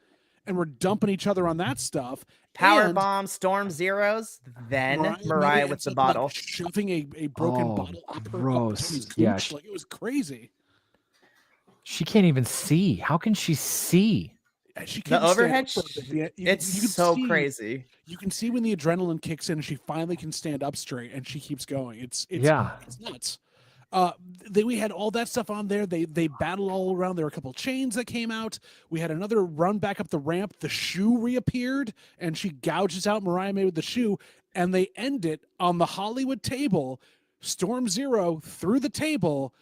and we're dumping each other on that stuff. Power And bomb, storm zeros. Then Mariah maybe with the ends up, like, bottle. shoving a broken Oh, bottle up her gross. Tony's Yeah, gooch. Like, it was crazy. She can't even see. How can she see? And she The couldn't stand overhead, up for a bit. it's You can so see- crazy. You can see when the adrenaline kicks in and she finally can stand up straight and she keeps going. It's nuts. We had all that stuff on there. They battled all around. There were a couple chains that came out. We had another run back up the ramp. The shoe reappeared and she gouges out Mariah May with the shoe. And they end it on the Hollywood table. Storm Zero through the table,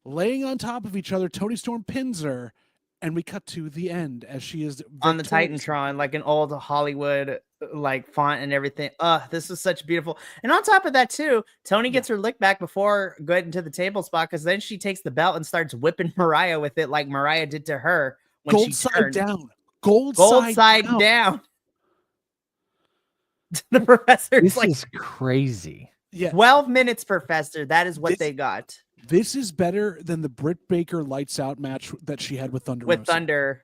laying on top of each other. Toni Storm pins her. And we cut to the end as she is On the victorious. Titantron, like an old Hollywood like font and everything. This was such beautiful. And on top of that too, Toni gets her lick back before going to the table spot because then she takes the belt and starts whipping Mariah with it like Mariah did to her when Gold she side turned. down. Gold Side down. The professor's This like is crazy. Yeah. 12 minutes, Professor. That is what This- they got This is better than the Britt Baker lights out match that she had with Thunder with Rosa. Thunder.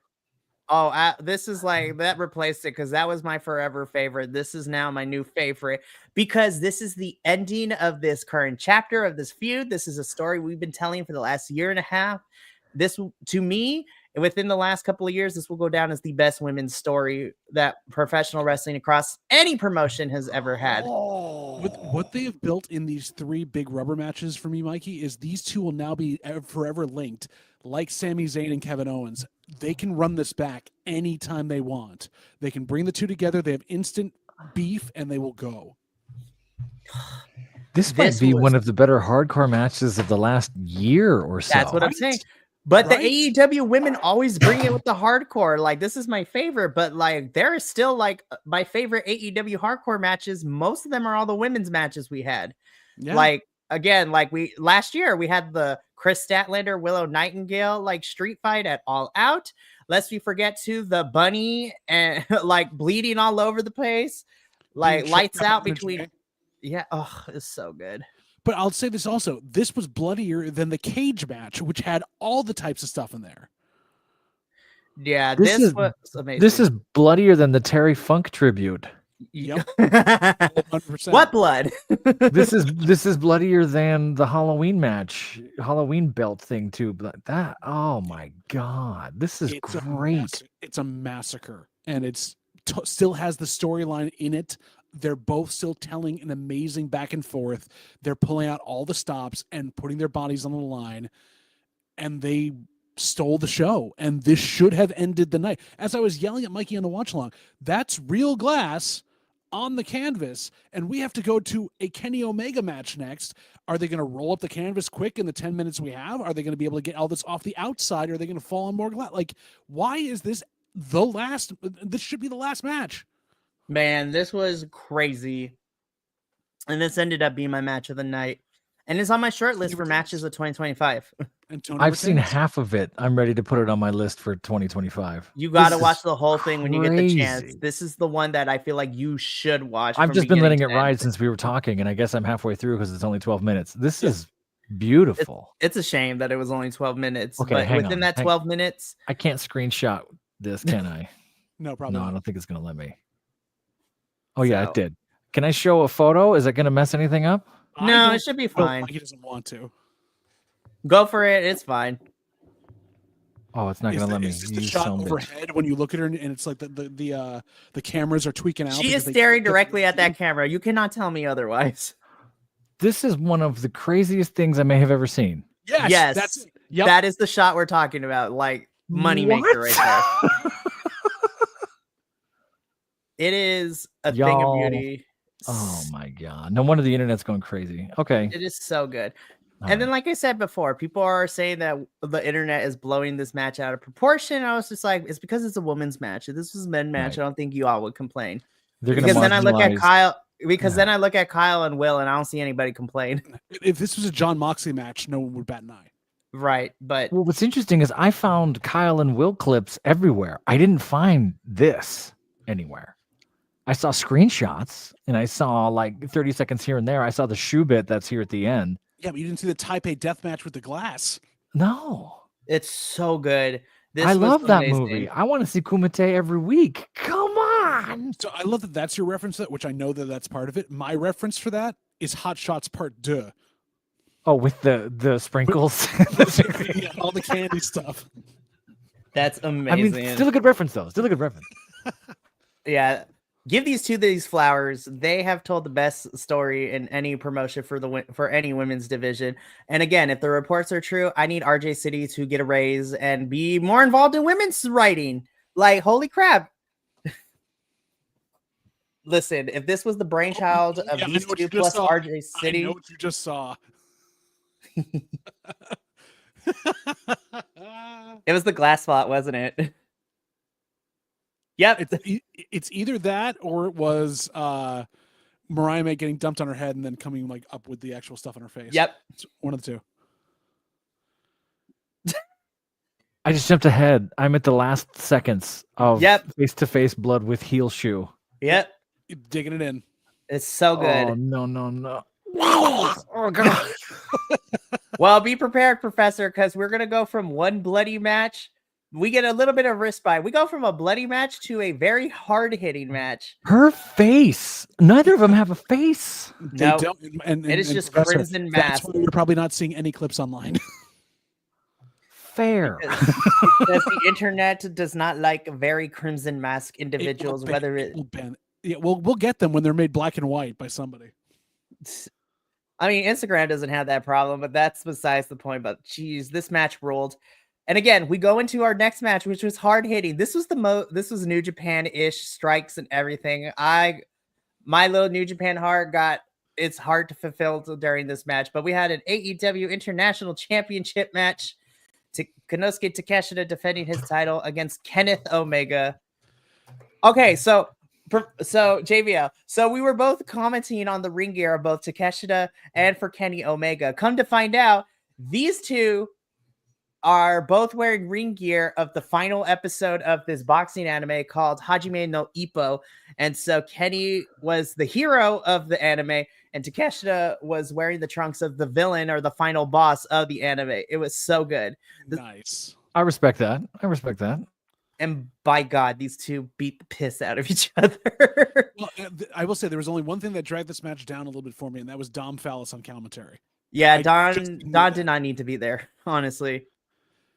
Oh, this is like that replaced it because that was my forever favorite. This is now my new favorite because this is the ending of this current chapter of this feud. This is a story we've been telling for the last year and a half. This, to me, within the last couple of years, this will go down as the best women's story that professional wrestling across any promotion has ever had. With what they have built in these three big rubber matches for me, Mikey, is these two will now be forever linked. Like Sami Zayn and Kevin Owens, they can run this back anytime they want. They can bring the two together. They have instant beef, and they will go. This might This be was- one of the better hardcore matches of the last year or so. That's what I'm saying. But Right? the AEW women always bring it with the hardcore. Like, this is my favorite, but like, there is still like my favorite AEW hardcore matches. Most of them are all the women's matches we had. Yeah. Like, again, like last year we had the Chris Statlander, Willow Nightingale, like street fight at All Out. Lest we forget to the bunny and like bleeding all over the place, like Being lights choked up out in the between. drink. Yeah. Oh, it's so good. But I'll say this also. This was bloodier than the cage match, which had all the types of stuff in there. Yeah. This This is- was amazing. This is bloodier than the Terry Funk tribute. Yep. 100%. What blood? This is bloodier than the Halloween match, Halloween belt thing too. But that, oh my god, this is great. It's a massacre, and it's still has the storyline in it. They're both still telling an amazing back and forth. They're pulling out all the stops and putting their bodies on the line, and they stole the show. And this should have ended the night. As I was yelling at Mikey on the watch along, that's real glass on the canvas, and we have to go to a Kenny Omega match next. Are they going to roll up the canvas quick in the 10 minutes we have? Are they going to be able to get all this off the outside? Or are they going to fall on more glass? Like, why is this the last? This should be the last match. Man, this was crazy. And this ended up being my match of the night. And it's on my short list for matches of 2025. And Tony I've seen retains. half of it. I'm ready to put it on my list for 2025. You got to This watch is the whole thing when you get the chance. crazy. This is the one that I feel like you should watch. I've from just been beginning letting it to ride end. since we were talking, and I guess I'm halfway through because it's only 12 minutes. This is beautiful. It's a shame that it was only 12 minutes. Okay, but hang within on. that 12 minutes, I can't screenshot this, can I? No, probably No, I not. don't think it's going to let me. Oh, yeah, So- it did. Can I show a photo? Is it going to mess anything up? no, it should be fine. He doesn't want to. Go for it. It's fine. Oh, it's not going to let me. Is this the You shot son of a bitch. overhead when you look at her, and it's like the cameras are tweaking out? She because is they staring can't get directly the at that scene? camera. You cannot tell me otherwise. This is one of the craziest things I may have ever seen. Yes, that's yep. That is the shot we're talking about. Like, moneymaker What? right there. It is a thing of Y'all- beauty. Oh, my God. No wonder the internet's going crazy. Okay. It is so good. All And then, right. like I said before, people are saying that the internet is blowing this match out of proportion. I was just like, it's because it's a women's match. If this was a men's match, Right. I don't think you all would complain. They're going Because to then I look at marginalize- Kyle. Because Yeah. then I look at Kyle and Will, and I don't see anybody complain. If this was a John Moxley match, no one would bat an eye. Right, but Well, what's interesting is I found Kyle and Will clips everywhere. I didn't find this anywhere. I saw screenshots and I saw like 30 seconds here and there. I saw the shoe bit that's here at the end. Yeah, but you didn't see the Taipei death match with the glass. No, it's so good. This I was love that amazing. movie. I want to see Kumite every week. Come on. So I love that that's your reference to that, which I know that that's part of it. My reference for that is Hot Shots Part 2. Oh, with the sprinkles. Yeah, all the candy stuff. That's I amazing. mean, still a good reference though. Still a good reference. Yeah, give these flowers. They have told the best story in any promotion for any women's division. And again, if the reports are true, I need RJ City to get a raise and be more involved in women's writing. Like, holy crap. Listen, if this was the brainchild of Yeah, I these know what two you just plus saw. RJ I City, know what you just saw. it was the glass spot, wasn't it? Yep. It's either that or it was Mariah May getting dumped on her head and then coming like up with the actual stuff on her face. Yep. It's one of the two. I just jumped ahead. I'm at the last seconds of Yep. face-to-face blood with heel shoe. Yep. Digging it in. It's so good. Oh, no. Oh, God. Well, be prepared, Professor, because we're going to go from one bloody match. We get a little bit of respite. We go from a bloody match to a very hard-hitting match. Her face. Neither of them have a face. They No, don't, and it is just Professor, crimson That's mask. why you're probably not seeing any clips online. Fair. Because the internet does not like very crimson mask individuals, whether it... Yeah, we'll get them when they're made black and white by somebody. I mean, Instagram doesn't have that problem, but that's besides the point. But geez, this match rolled. And again, we go into our next match, which was hard hitting. This was this was New Japan-ish strikes and everything. My little New Japan heart got its heart to fulfill during this match. But we had an AEW International Championship match. Konosuke Takeshita defending his title against Kenneth Omega. Okay, so JVL. So we were both commenting on the ring gear of both Takeshita and for Kenny Omega. Come to find out, these two are both wearing ring gear of the final episode of this boxing anime called Hajime no Ippo. And so Kenny was the hero of the anime, and Takeshita was wearing the trunks of the villain or the final boss of the anime. It was so good. Nice. I respect that. And by God, these two beat the piss out of each other. Well, I will say there was only one thing that dragged this match down a little bit for me, and that was Dom Fallis on commentary. Yeah, I just Don knew that. did not need to be there, honestly.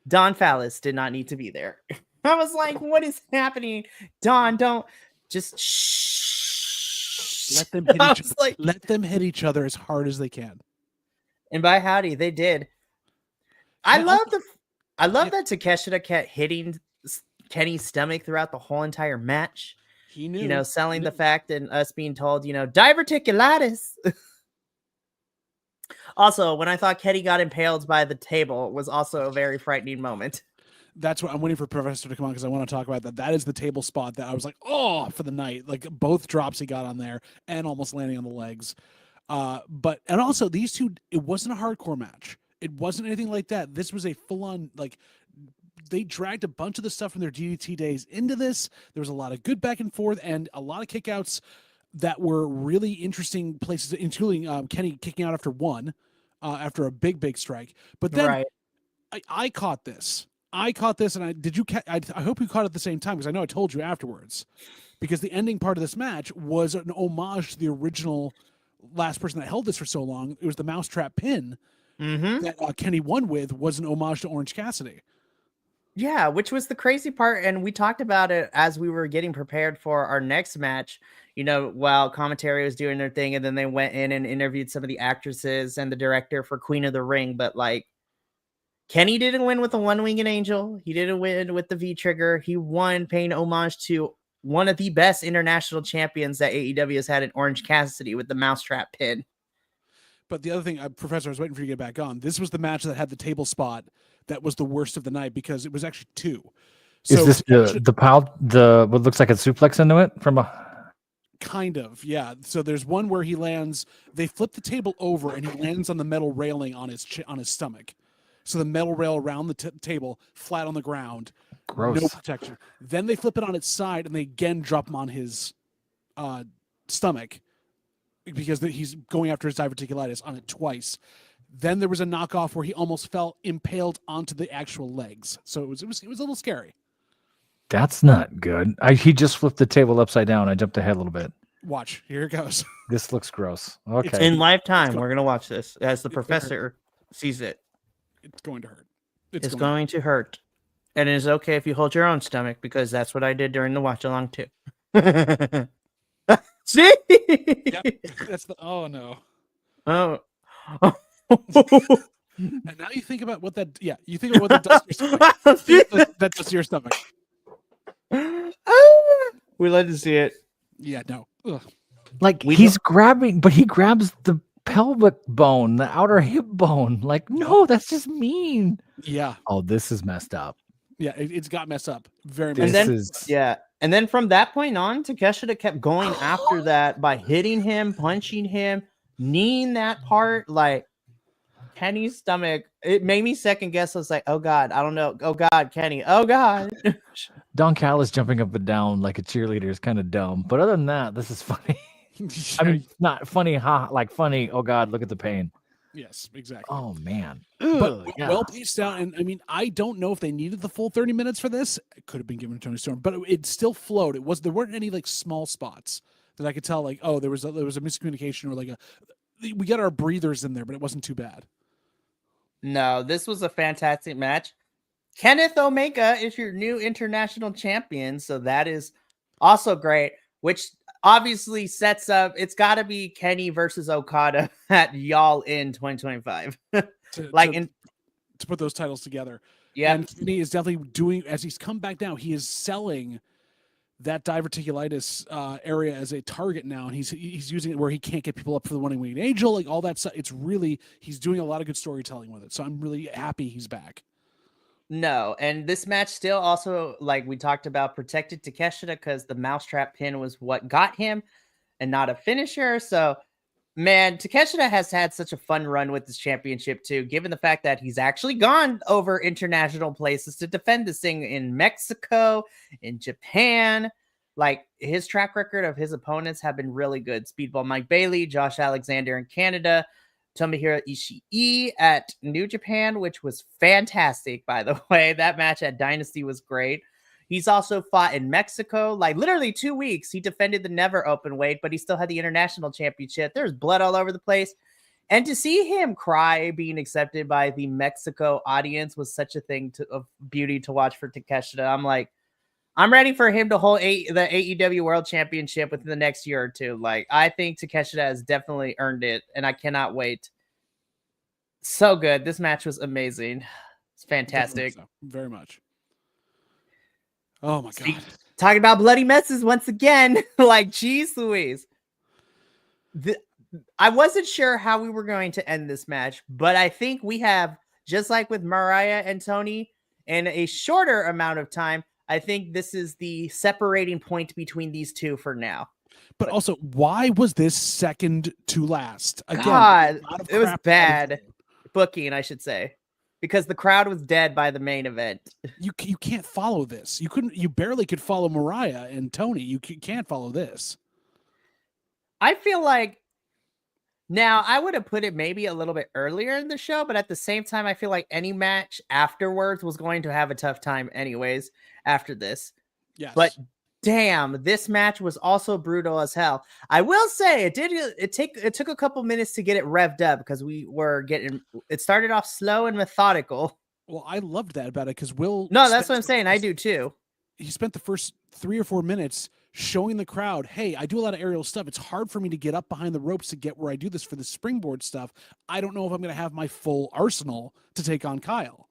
Don Fallis did not need to be there. I was like, what is happening? Don, don't just shh. Let them hit I each was other. like, Let them hit each other as hard as they can. and by howdy, they did. I Yeah, love also- that Takeshita kept hitting Kenny's stomach throughout the whole entire match. He knew. You know, selling the fact and us being told, you know, diverticulitis. Also, when I thought Kenny got impaled by the table was also a very frightening moment. That's what I'm waiting for Professor to come on because I want to talk about that. That is the table spot that I was like, oh, for the night. Like both drops he got on there and almost landing on the legs. And also these two, it wasn't a hardcore match. It wasn't anything like that. This was a full-on, like, they dragged a bunch of the stuff from their DDT days into this. There was a lot of good back and forth and a lot of kickouts that were really interesting places, including Kenny kicking out after a big strike. But then I caught this. And I hope you caught it at the same time because I know I told you afterwards. Because the ending part of this match was an homage to the original last person that held this for so long. It was the mousetrap pin that Kenny won with, was an homage to Orange Cassidy. Yeah, which was the crazy part. And we talked about it as we were getting prepared for our next match, you know, while commentary was doing their thing. And then they went in and interviewed some of the actresses and the director for Queen of the Ring. But like, Kenny didn't win with the one-winged angel. He didn't win with the V-trigger. He won paying homage to one of the best international champions that AEW has had in Orange Cassidy with the mousetrap pin. But the other thing, Professor, I was waiting for you to get back on. This was the match that had the table spot that was the worst of the night because it was actually two. So is this what looks like a suplex into it from a... Kind of, yeah. So there's one where he lands, they flip the table over and he lands on the metal railing on his stomach. So the metal rail around the table, flat on the ground. Gross. No protection. Then they flip it on its side and they again drop him on his stomach because he's going after his diverticulitis on it twice. Then there was a knockoff where he almost fell impaled onto the actual legs. So it was a little scary. That's not good. He just flipped the table upside down. I jumped ahead a little bit. Watch. Here it goes. This looks gross. Okay. In lifetime, we're going to watch this as the professor sees it. It's going to hurt. It's going to hurt. And it is okay if you hold your own stomach because that's what I did during the watch along too. See? Yep. That's the oh no. Oh. And now you think about what that you think about what that does to your stomach. That does to your stomach. We love to see it. Yeah, no. Ugh. Like he's grabbing, but he grabs the pelvic bone, the outer hip bone. Like, no, that's just mean. Yeah. Oh, this is messed up. Yeah, it's got messed up. Very messed up. And then from that point on, Takeshita kept going after that by hitting him, punching him, kneeing that part. Like, Kenny's stomach, it made me second guess. I was like, oh God, I don't know. Oh God, Kenny. Oh God. Don Callis jumping up and down like a cheerleader is kind of dumb. But other than that, this is funny. I mean, not funny, like funny. Oh God, look at the pain. Yes, exactly. Oh man. But well paced out. And I mean, I don't know if they needed the full 30 minutes for this. It could have been given to Tony Storm, but it still flowed. There weren't any like small spots that I could tell like, oh, there was a miscommunication or like we got our breathers in there, but it wasn't too bad. No, this was a fantastic match. Kenneth Omega is your new international champion, so that is also great, which obviously sets up, it's got to be Kenny versus Okada at Y'all in 2025. To put those titles together. Yeah. And Kenny is definitely doing, as he's come back down, he is selling that diverticulitis area as a target now, and he's using it where he can't get people up for the one-winged angel, like all that stuff. It's really, he's doing a lot of good storytelling with it. So I'm really happy he's back. No, and this match still also, like we talked about, protected Takeshita because the mousetrap pin was what got him and not a finisher. So, man, Takeshita has had such a fun run with this championship too, given the fact that he's actually gone over international places to defend this thing in Mexico, in Japan. Like, his track record of his opponents have been really good. Speedball Mike Bailey, Josh Alexander in Canada, Tomohiro Ishii at New Japan, which was fantastic, by the way. That match at Dynasty was great. He's also fought in Mexico, like literally 2 weeks. He defended the never open weight, but he still had the international championship. There's blood all over the place. And to see him cry being accepted by the Mexico audience was such a thing of beauty to watch for Takeshita. I'm like, I'm ready for him to hold the AEW World Championship within the next year or two. Like, I think Takeshita has definitely earned it, and I cannot wait. So good. This match was amazing. It's fantastic. So. Very much. Oh my God. Talking about bloody messes once again. Like, geez Louise. I wasn't sure how we were going to end this match, but I think we have, just like with Mariah and Tony, in a shorter amount of time, I think this is the separating point between these two for now. But also, why was this second to last? Again, God, it was bad booking, I should say, because the crowd was dead by the main event. You can't follow this. You barely could follow Mariah and Tony. You can't follow this. I feel like now I would have put it maybe a little bit earlier in the show, but at the same time, I feel like any match afterwards was going to have a tough time anyways after this. Yes. But damn, this match was also brutal as hell. I will say it took a couple minutes to get it revved up because it started off slow and methodical. Well, I loved that about it because Will. No, that's what I'm saying. I do too. He spent the first 3 or 4 minutes showing the crowd, hey, I do a lot of aerial stuff. It's hard for me to get up behind the ropes to get where I do this for the springboard stuff. I don't know if I'm going to have my full arsenal to take on Kyle.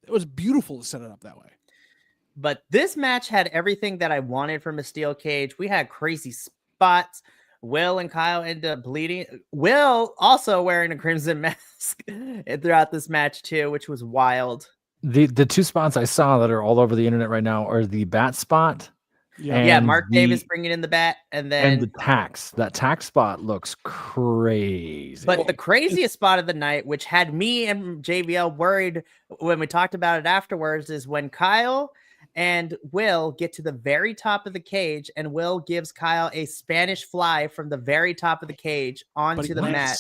It was beautiful to set it up that way. But this match had everything that I wanted from a steel cage. We had crazy spots. Will and Kyle ended up bleeding. Will also wearing a crimson mask throughout this match too, which was wild. The two spots I saw that are all over the internet right now are the bat spot. Yeah, Mark Davis bringing in the bat, and the tax. That tax spot looks crazy. But the craziest spot of the night, which had me and JBL worried when we talked about it afterwards, is when Kyle and Will get to the very top of the cage, and Will gives Kyle a Spanish fly from the very top of the cage onto the mat.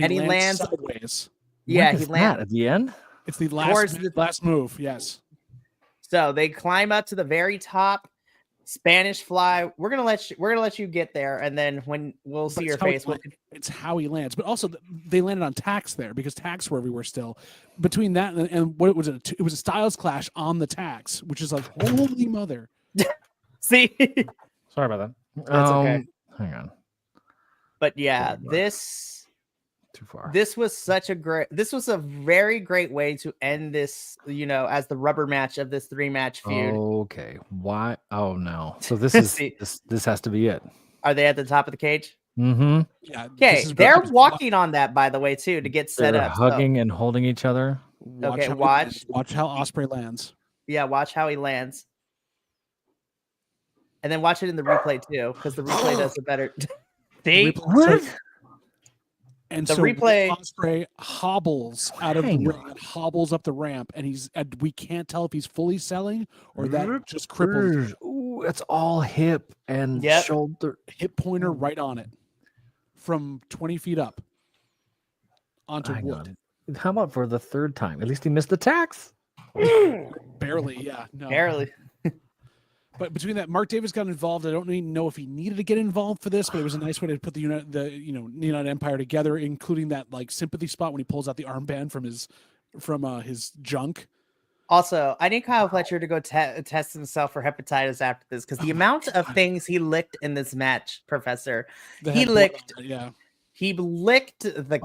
And he lands sideways. Yeah, he lands at the end. It's the last move. Yes. So they climb up to the very top. Spanish fly. We're gonna let you get there, and then when we'll see your face, it's how he lands. But also, they landed on tacks there because tacks were everywhere still. Between that and what was it? It was a Styles Clash on the tacks, which is like holy mother. See, sorry about that. That's okay. Hang on. But yeah, this too far. This was a very great way to end this, as the rubber match of this 3-match feud. Okay. Why? Oh no. So this is this has to be it. Are they at the top of the cage? Mm-hmm. Yeah. Okay. They're walking on that, by the way, too, to get set up. Hugging and holding each other. Okay. Watch how Ospreay lands. Yeah. Watch how he lands. And then watch it in the replay too, because the replay does it better. See? And the so replay Ospreay hobbles out of the ring and hobbles up the ramp, and we can't tell if he's fully selling or that just cripples. Ooh, it's all hip and shoulder. Hip pointer right on it from 20 feet up onto wood. How about for the third time? At least he missed the tax. Barely, yeah. No. Barely. But between that, Mark Davis got involved. I don't even know if he needed to get involved for this, but it was a nice way to put the United Empire together, including that like sympathy spot when he pulls out the armband from his junk. Also, I need Kyle Fletcher to go test himself for hepatitis after this, because the amount of things he licked in this match, Professor, he licked the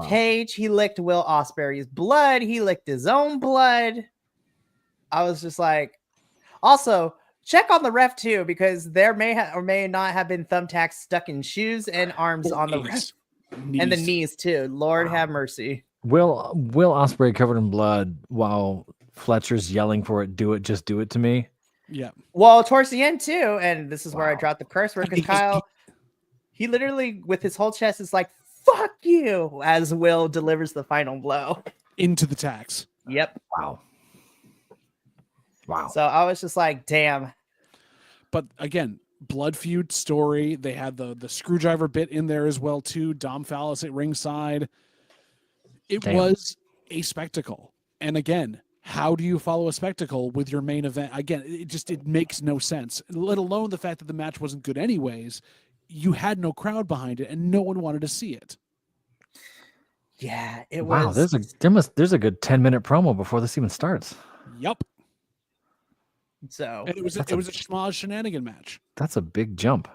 cage, he licked Will Ospreay's blood, he licked his own blood. I was just like, also. Check on the ref too, because there may or may not have been thumbtacks stuck in shoes and arms on the ref and the knees too. Lord have mercy. Will Ospreay covered in blood while Fletcher's yelling for it. Do it, just do it to me. Yeah. Well, towards the end too, and this is where I dropped the curse word, because Kyle, he literally with his whole chest is like "fuck you" as Will delivers the final blow into the tax. Yep. Wow. So I was just like, damn. But again, blood feud story. They had the screwdriver bit in there as well too. Dom Fallis at ringside. It was a spectacle. And again, how do you follow a spectacle with your main event? Again, it makes no sense. Let alone the fact that the match wasn't good anyways. You had no crowd behind it, and no one wanted to see it. Yeah, it was. Wow, there's a good 10-minute promo before this even starts. Yep. So and it was a schmozz shenanigan match. That's a big jump.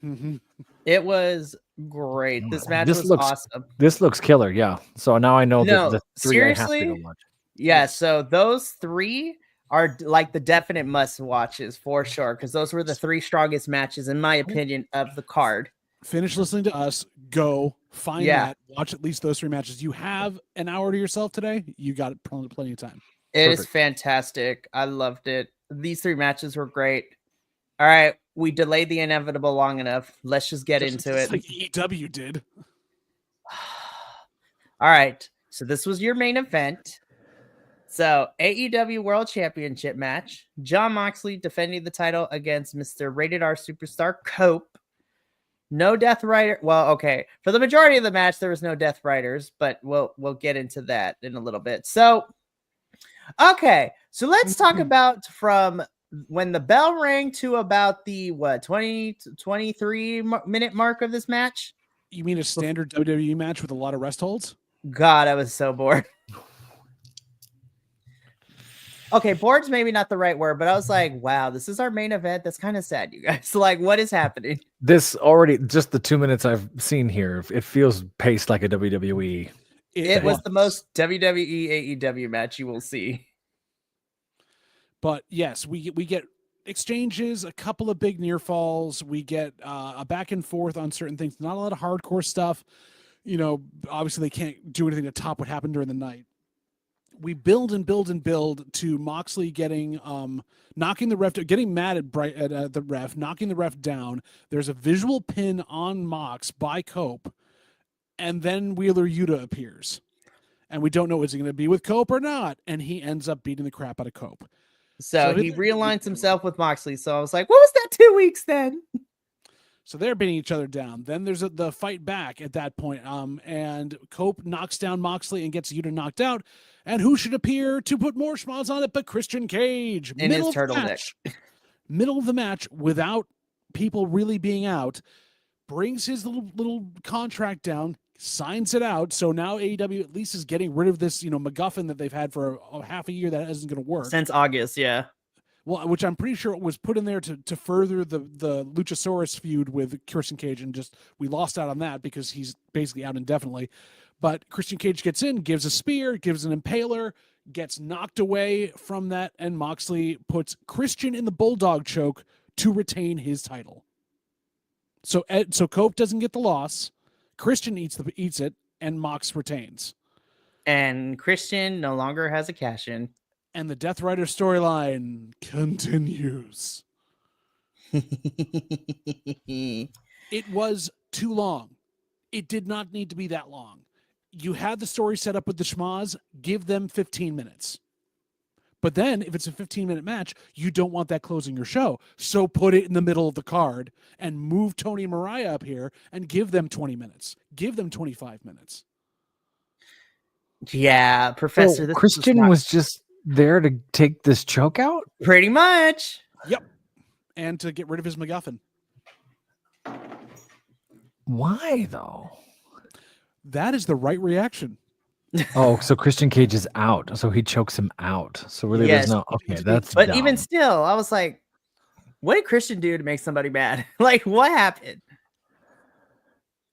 Mm-hmm. It was great. This match was awesome. This looks killer. Yeah. So now I know that the 3 seriously, I have to go watch. Yeah. So those 3 are like the definite must watches for sure, because those were the 3 strongest matches, in my opinion, of the card. Finish listening to us. Go find Yeah. that. Watch at least those 3 matches. You have an hour to yourself today. You got plenty of time. It is Perfect. fantastic. I loved it. These 3 matches were great. All right, we delayed the inevitable long enough. Let's just get into it. Like AEW did. All right, so this was your main event. So AEW World Championship match. Jon Moxley defending the title against Mr. Rated R Superstar Cope. No Death Rider. Well, okay. For the majority of the match, there was no Death Riders, but we'll get into that in a little bit. So, okay. So let's talk about from when the bell rang to about the 23 minute mark of this match. You mean a standard WWE match with a lot of rest holds? God, I was so bored. Okay, bored's maybe not the right word, but I was like, wow, this is our main event. That's kind of sad, you guys. Like, what is happening? This already, just the 2 minutes I've seen here, it feels paced like a WWE. It was the most WWE AEW match you will see. But yes, we get exchanges, a couple of big near falls. We get a back and forth on certain things. Not a lot of hardcore stuff. You know, obviously they can't do anything to top what happened during the night. We build and build and build to Moxley getting knocking the ref, getting mad at the ref, knocking the ref down. There's a visual pin on Mox by Cope, and then Wheeler Yuta appears, and we don't know is he going to be with Cope or not, and he ends up beating the crap out of Cope. So he realigns himself with Moxley. So I was like, what was that 2 weeks then? So they're beating each other down. Then there's the fight back at that point. And Cope knocks down Moxley and gets Yuta knocked out. And who should appear to put more smiles on it but Christian Cage? In his turtleneck. Middle of the match, without people really being out, brings his little contract down, signs it out. So now AEW at least is getting rid of this, MacGuffin that they've had for a half a year that isn't going to work. Since August, yeah. Well, which I'm pretty sure was put in there to further the Luchasaurus feud with Christian Cage, and just we lost out on that because he's basically out indefinitely. But Christian Cage gets in, gives a spear, gives an impaler, gets knocked away from that, and Moxley puts Christian in the bulldog choke to retain his title. So Cope doesn't get the loss, Christian eats it, and Mox retains. And Christian no longer has a cash-in. And the Death Rider storyline continues. It was too long. It did not need to be that long. You had the story set up with the schmaz, give them 15 minutes. But then, if it's a 15-minute match, you don't want that closing your show. So put it in the middle of the card and move Tony and Mariah up here and give them 20 minutes. Give them 25 minutes. Yeah, Professor. So Christian was just there to take this choke out? Pretty much. Yep. And to get rid of his MacGuffin. Why, though? That is the right reaction. Oh, so Christian Cage is out. So he chokes him out. So really Yes. there's no... Okay, that's But dumb. even still, I was like, what did Christian do to make somebody mad? Like, what happened?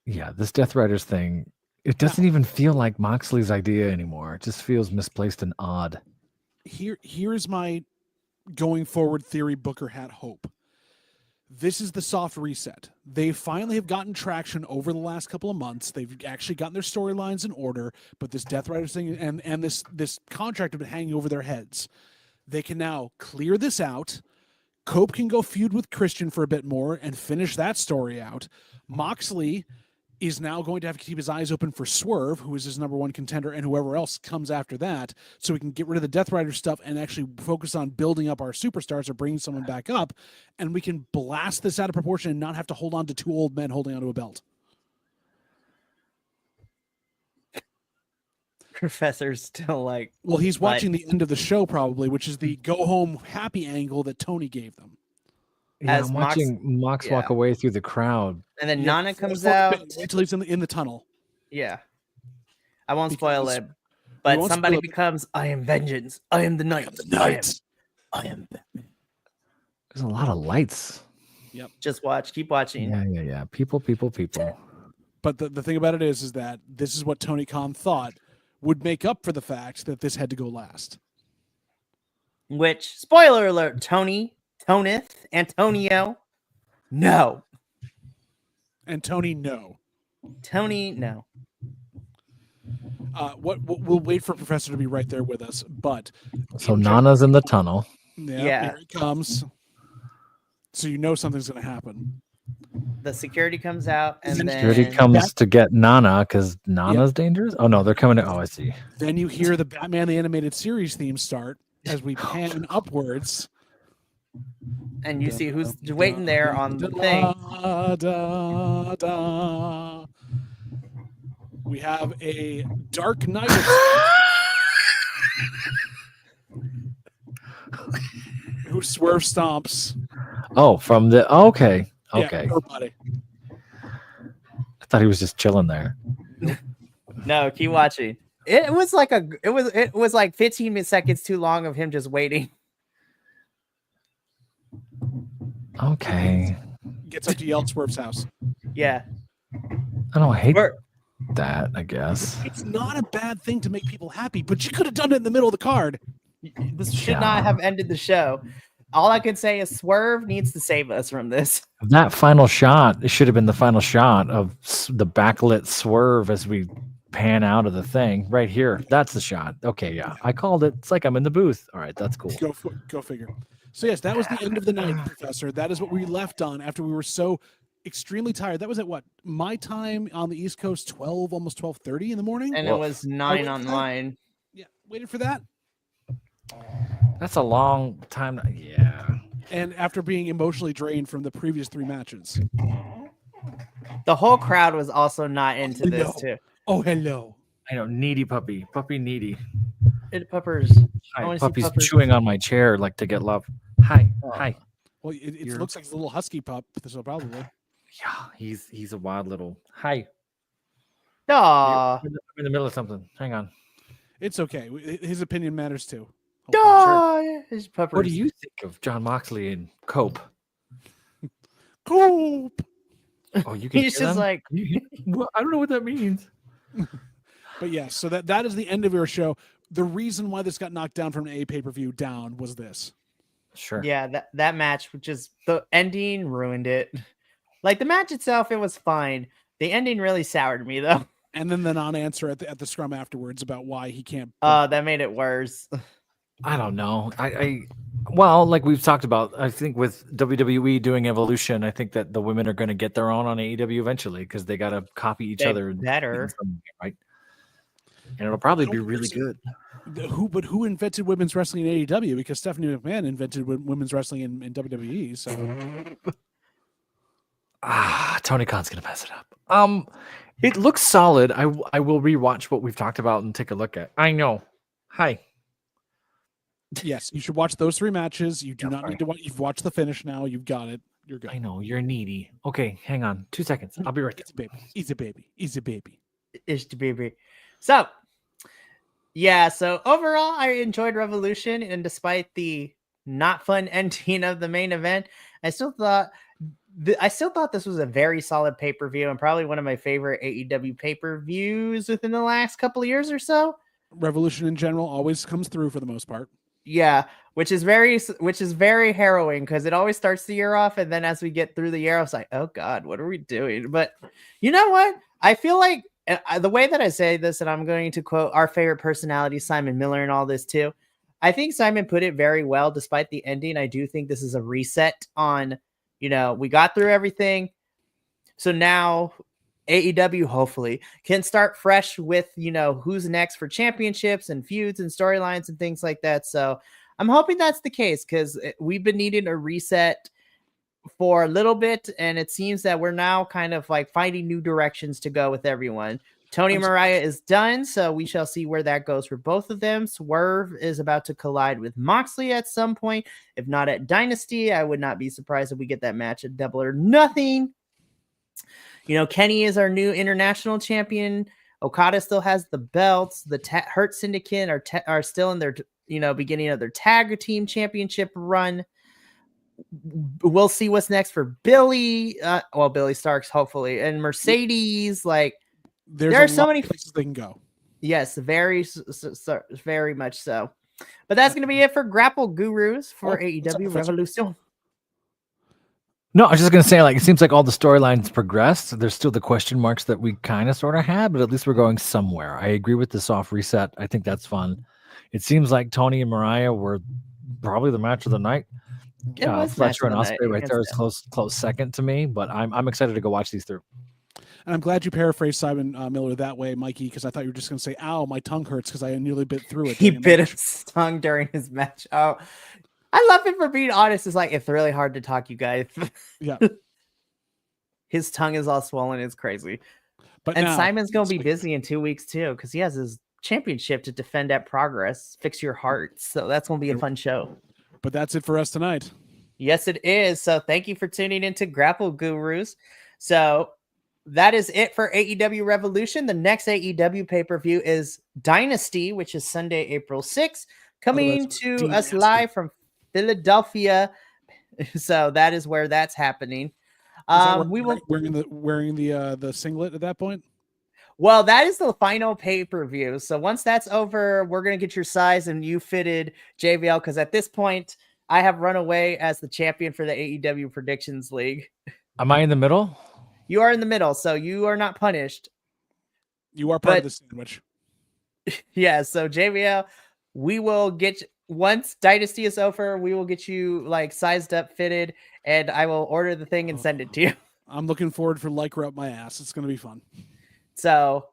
Yeah, this Death Riders thing, it doesn't even feel like Moxley's idea anymore. It just feels misplaced and odd. Here's my going forward theory Booker hat hope. This is the soft reset. They finally have gotten traction over the last couple of months. They've actually gotten their storylines in order, but this Death Riders thing and this contract have been hanging over their heads. They can now clear this out. Cope can go feud with Christian for a bit more and finish that story out. Moxley is now going to have to keep his eyes open for Swerve, who is his number one contender, and whoever else comes after that, so we can get rid of the Death Rider stuff and actually focus on building up our superstars or bringing someone back up, and we can blast this out of proportion and not have to hold on to two old men holding onto a belt. Professor's still like... Well, he's watching the end of the show probably, which is the go-home happy angle that Tony gave them. Yeah, As I'm watching Mox walk away through the crowd. And then Nana comes out. Wait until he's in the tunnel. Yeah. I won't spoil it. But somebody becomes, I am vengeance. I am the night. I am Batman. There's a lot of lights. Yep. Just watch. Keep watching. Yeah. People. But the thing about it is that this is what Tony Khan thought would make up for the fact that this had to go last. which, spoiler alert, Antonio, no. And Tony, no. Tony, no. We'll wait for Professor to be right there with us, but So Nana's in the tunnel. yeah, here he comes. So you know something's going to happen. The security comes out, and Security then comes to get Nana because Nana's dangerous. Oh no, they're coming to. Oh, I see. Then you hear the Batman the Animated Series theme start as we pan upwards. And you see who's waiting there on the thing. We have a Dark Knight. Who swerve stomps. Oh, from the okay. Yeah, Okay. her buddy. I thought he was just chilling there. No, keep watching. It was like 15 seconds too long of him just waiting. Okay. Gets up to yell at Swerve's house. Yeah. I don't hate We're- that, I guess. It's not a bad thing to make people happy, but you could have done it in the middle of the card. This should not have ended the show. All I can say is Swerve needs to save us from this. That final shot, it should have been the final shot of the backlit Swerve as we pan out of the thing right here. That's the shot. Okay, yeah. I called it. It's like I'm in the booth. All right, that's cool. Go figure. So yes, that was the end of the night, Professor. That is what we left on after we were so extremely tired. That was at what? My time on the East Coast, 12, almost 12:30 in the morning. And it was 9 online. Yeah, waited for that. That's a long time. Yeah. And after being emotionally drained from the previous 3 matches. The whole crowd was also not into this No. too. Oh, hello. I know, needy puppy. Puppy needy. Puppers. I Hi, wanna see puppy's puppers. chewing on my chair like to get love. Hi. Oh. Hi. Well, it You're- looks like it's a little husky pup, so probably. Yeah, he's a wild little. Hi. Aw. I'm in the middle of something. Hang on. It's okay. His opinion matters too. Aw. His puppers. What do you think of John Moxley and Cope? Coop. Oh, you can. He's hear just them? like, Well, I don't know what that means. But yes, so that is the end of our show. The reason why this got knocked down from an pay-per-view down was this. Sure. yeah, that match, which is the ending, ruined it. Like the match itself, it was fine. The ending really soured me though. And then the non-answer at the scrum afterwards about why he can't. That made it worse. I don't know. Well, like we've talked about, I think with WWE doing Evolution, I think that the women are going to get their own on AEW eventually because they got to copy each They other. better. Right? And it'll probably be really good. Who invented women's wrestling in AEW? Because Stephanie McMahon invented women's wrestling in WWE. So Tony Khan's going to mess it up. It looks solid. I will rewatch what we've talked about and take a look at. I know. Hi. yes, you should watch those 3 matches. You do Yeah, not fine. need to watch. You've watched the finish now. You've got it. You're good. I know you're needy. Okay, hang on 2 seconds. I'll be right there. Easy baby. Easy baby. Easy baby. Ish to baby. So, yeah. So overall, I enjoyed Revolution, and despite the not fun ending of the main event, I still thought this was a very solid pay-per-view and probably one of my favorite AEW pay-per-views within the last couple of years or so. Revolution in general always comes through for the most part. Yeah, which is very harrowing because it always starts the year off, and then as we get through the year, I was like, oh God, what are we doing? But you know what? I feel like the way that I say this, and I'm going to quote our favorite personality, Simon Miller, and all this too. I think Simon put it very well, despite the ending. I do think this is a reset on, we got through everything. So now AEW hopefully can start fresh with, who's next for championships and feuds and storylines and things like that. So I'm hoping that's the case because we've been needing a reset for a little bit. And it seems that we're now kind of like finding new directions to go with everyone. Tony Mariah is done, so we shall see where that goes for both of them. Swerve is about to collide with Moxley at some point. If not at Dynasty, I would not be surprised if we get that match at Double or Nothing. Kenny is our new international champion. Okada still has the belts. The Hurt Syndicate are still in their beginning of their tag team championship run. We'll see what's next for Billy. Billy Starks, hopefully, and Mercedes. There are so many places they can go. Yes, very much so. But that's going to be it for Grapple Gurus for Oh, what's up, AEW Professor? Revolution. No, I was just gonna say, like, it seems like all the storylines progressed. There's still the question marks that we kind of sort of had, but at least we're going somewhere. I agree with the soft reset. I think that's fun. It seems like Tony and Mariah were probably the match of the night. It was Fletcher and match of the Ospreay night right there is against close second to me, but I'm excited to go watch these through. And I'm glad you paraphrased Simon Miller that way, Mikey, because I thought you were just going to say, ow, my tongue hurts because I nearly bit through it. He during a bit match. his tongue during his match. Oh, I love him for being honest. It's like, it's really hard to talk, you guys. Yeah. His tongue is all swollen. It's crazy. But And now, Simon's going to be busy in 2 weeks too, because he has his championship to defend at Progress. Fix your heart. So that's going to be a fun show. But that's it for us tonight. Yes, it is. So thank you for tuning into Grapple Gurus. So that is it for AEW Revolution. The next AEW pay-per-view is Dynasty, which is Sunday, April 6th, coming to us Dynasty. live from Philadelphia. So that is where that's happening. We will wearing the singlet at that point. Well, that is the final pay-per-view. So once that's over, we're going to get your size and you fitted JVL, because at this point, I have run away as the champion for the AEW Predictions League. Am I in the middle? You are in the middle, so you are not punished. You are part of the sandwich. Yeah, so JVL, we will get, once Dynasty is over, we will get you like sized up, fitted, and I will order the thing and send it to you. I'm looking forward for Lycra up my ass. It's going to be fun. So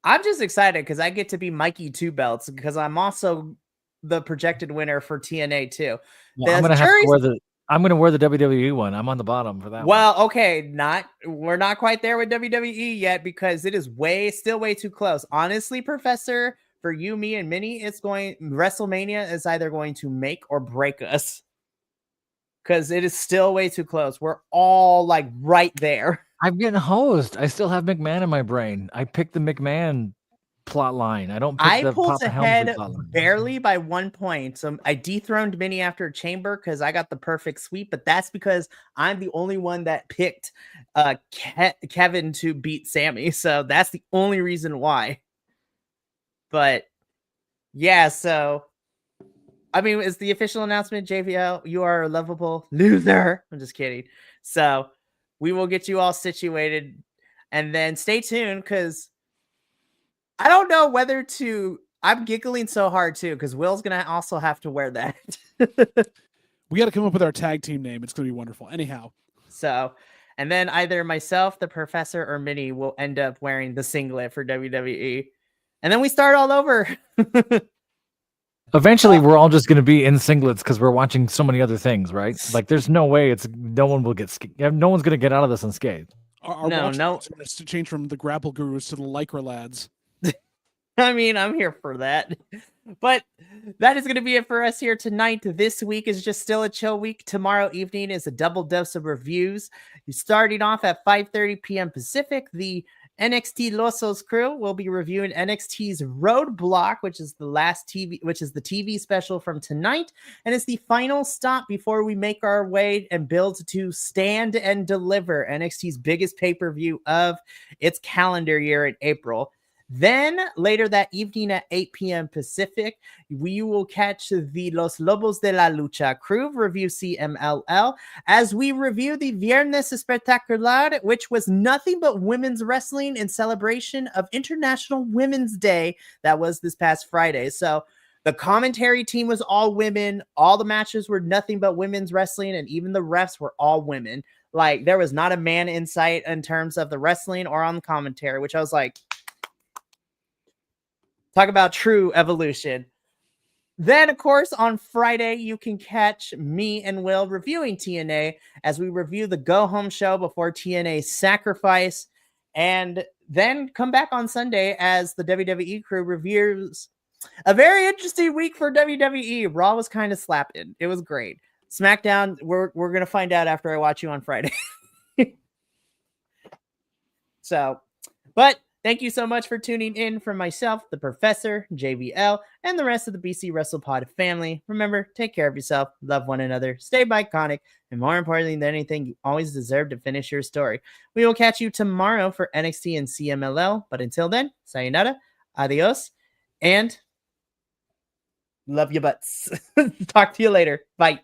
I'm just excited because I get to be Mikey 2 belts, because I'm also the projected winner for TNA too. Well, I'm gonna have to wear the WWE one. I'm on the bottom for that. Well, okay, we're not quite there with WWE yet, because it is still way too close. Honestly, Professor, for you, me, and Minnie, WrestleMania is either going to make or break us, because it is still way too close. We're all like right there. I'm getting hosed. I still have McMahon in my brain. I picked the McMahon plot line. I don't pick the pulled Papa ahead Helmsley plot line. barely by 1 point. So I dethroned Minnie after Chamber because I got the perfect sweep, but that's because I'm the only one that picked Kevin to beat Sammy. So that's the only reason why. But yeah, so I mean, it's the official announcement, JVL. You are a lovable loser. I'm just kidding. So we will get you all situated, and then stay tuned, because I don't know whether to. I'm giggling so hard too, because Will's gonna also have to wear that. We got to come up with our tag team name. It's going to be wonderful. Anyhow. So, and then either myself, the Professor, or Minnie will end up wearing the singlet for WWE, and then we start all over. Eventually, we're all just going to be in singlets because we're watching so many other things, right? Like, there's no way no one will get no one's going to get out of this unscathed. Our No. going to change from the Grapple Gurus to the Lycra lads. I mean, I'm here for that. But that is going to be it for us here tonight. This week is just still a chill week. Tomorrow evening is a double dose of reviews. You're starting off at 5:30 p.m. Pacific. The NXT Losos crew will be reviewing NXT's Roadblock, which is the TV special from tonight, and it's the final stop before we make our way and build to Stand and Deliver, NXT's biggest pay-per-view of its calendar year in April. Then later that evening at 8 p.m. Pacific, we will catch the Los Lobos de la Lucha crew review CMLL as we review the Viernes Espectacular, which was nothing but women's wrestling in celebration of International Women's Day. That was this past Friday. So the commentary team was all women. All the matches were nothing but women's wrestling, and even the refs were all women. Like, there was not a man in sight in terms of the wrestling or on the commentary, which I was like, talk about true evolution. Then, of course, on Friday, you can catch me and Will reviewing TNA as we review the go-home show before TNA Sacrifice. And then come back on Sunday as the WWE crew reviews a very interesting week for WWE. Raw was kind of slapping. It was great. SmackDown, we're going to find out after I watch you on Friday. So, but thank you so much for tuning in. From myself, the Professor, JVL, and the rest of the BC WrestlePod family. Remember, take care of yourself, love one another, stay Bi-Conic, and more importantly than anything, you always deserve to finish your story. We will catch you tomorrow for NXT and CMLL, but until then, sayonara, adios, and Love you butts. Talk to you later. Bye.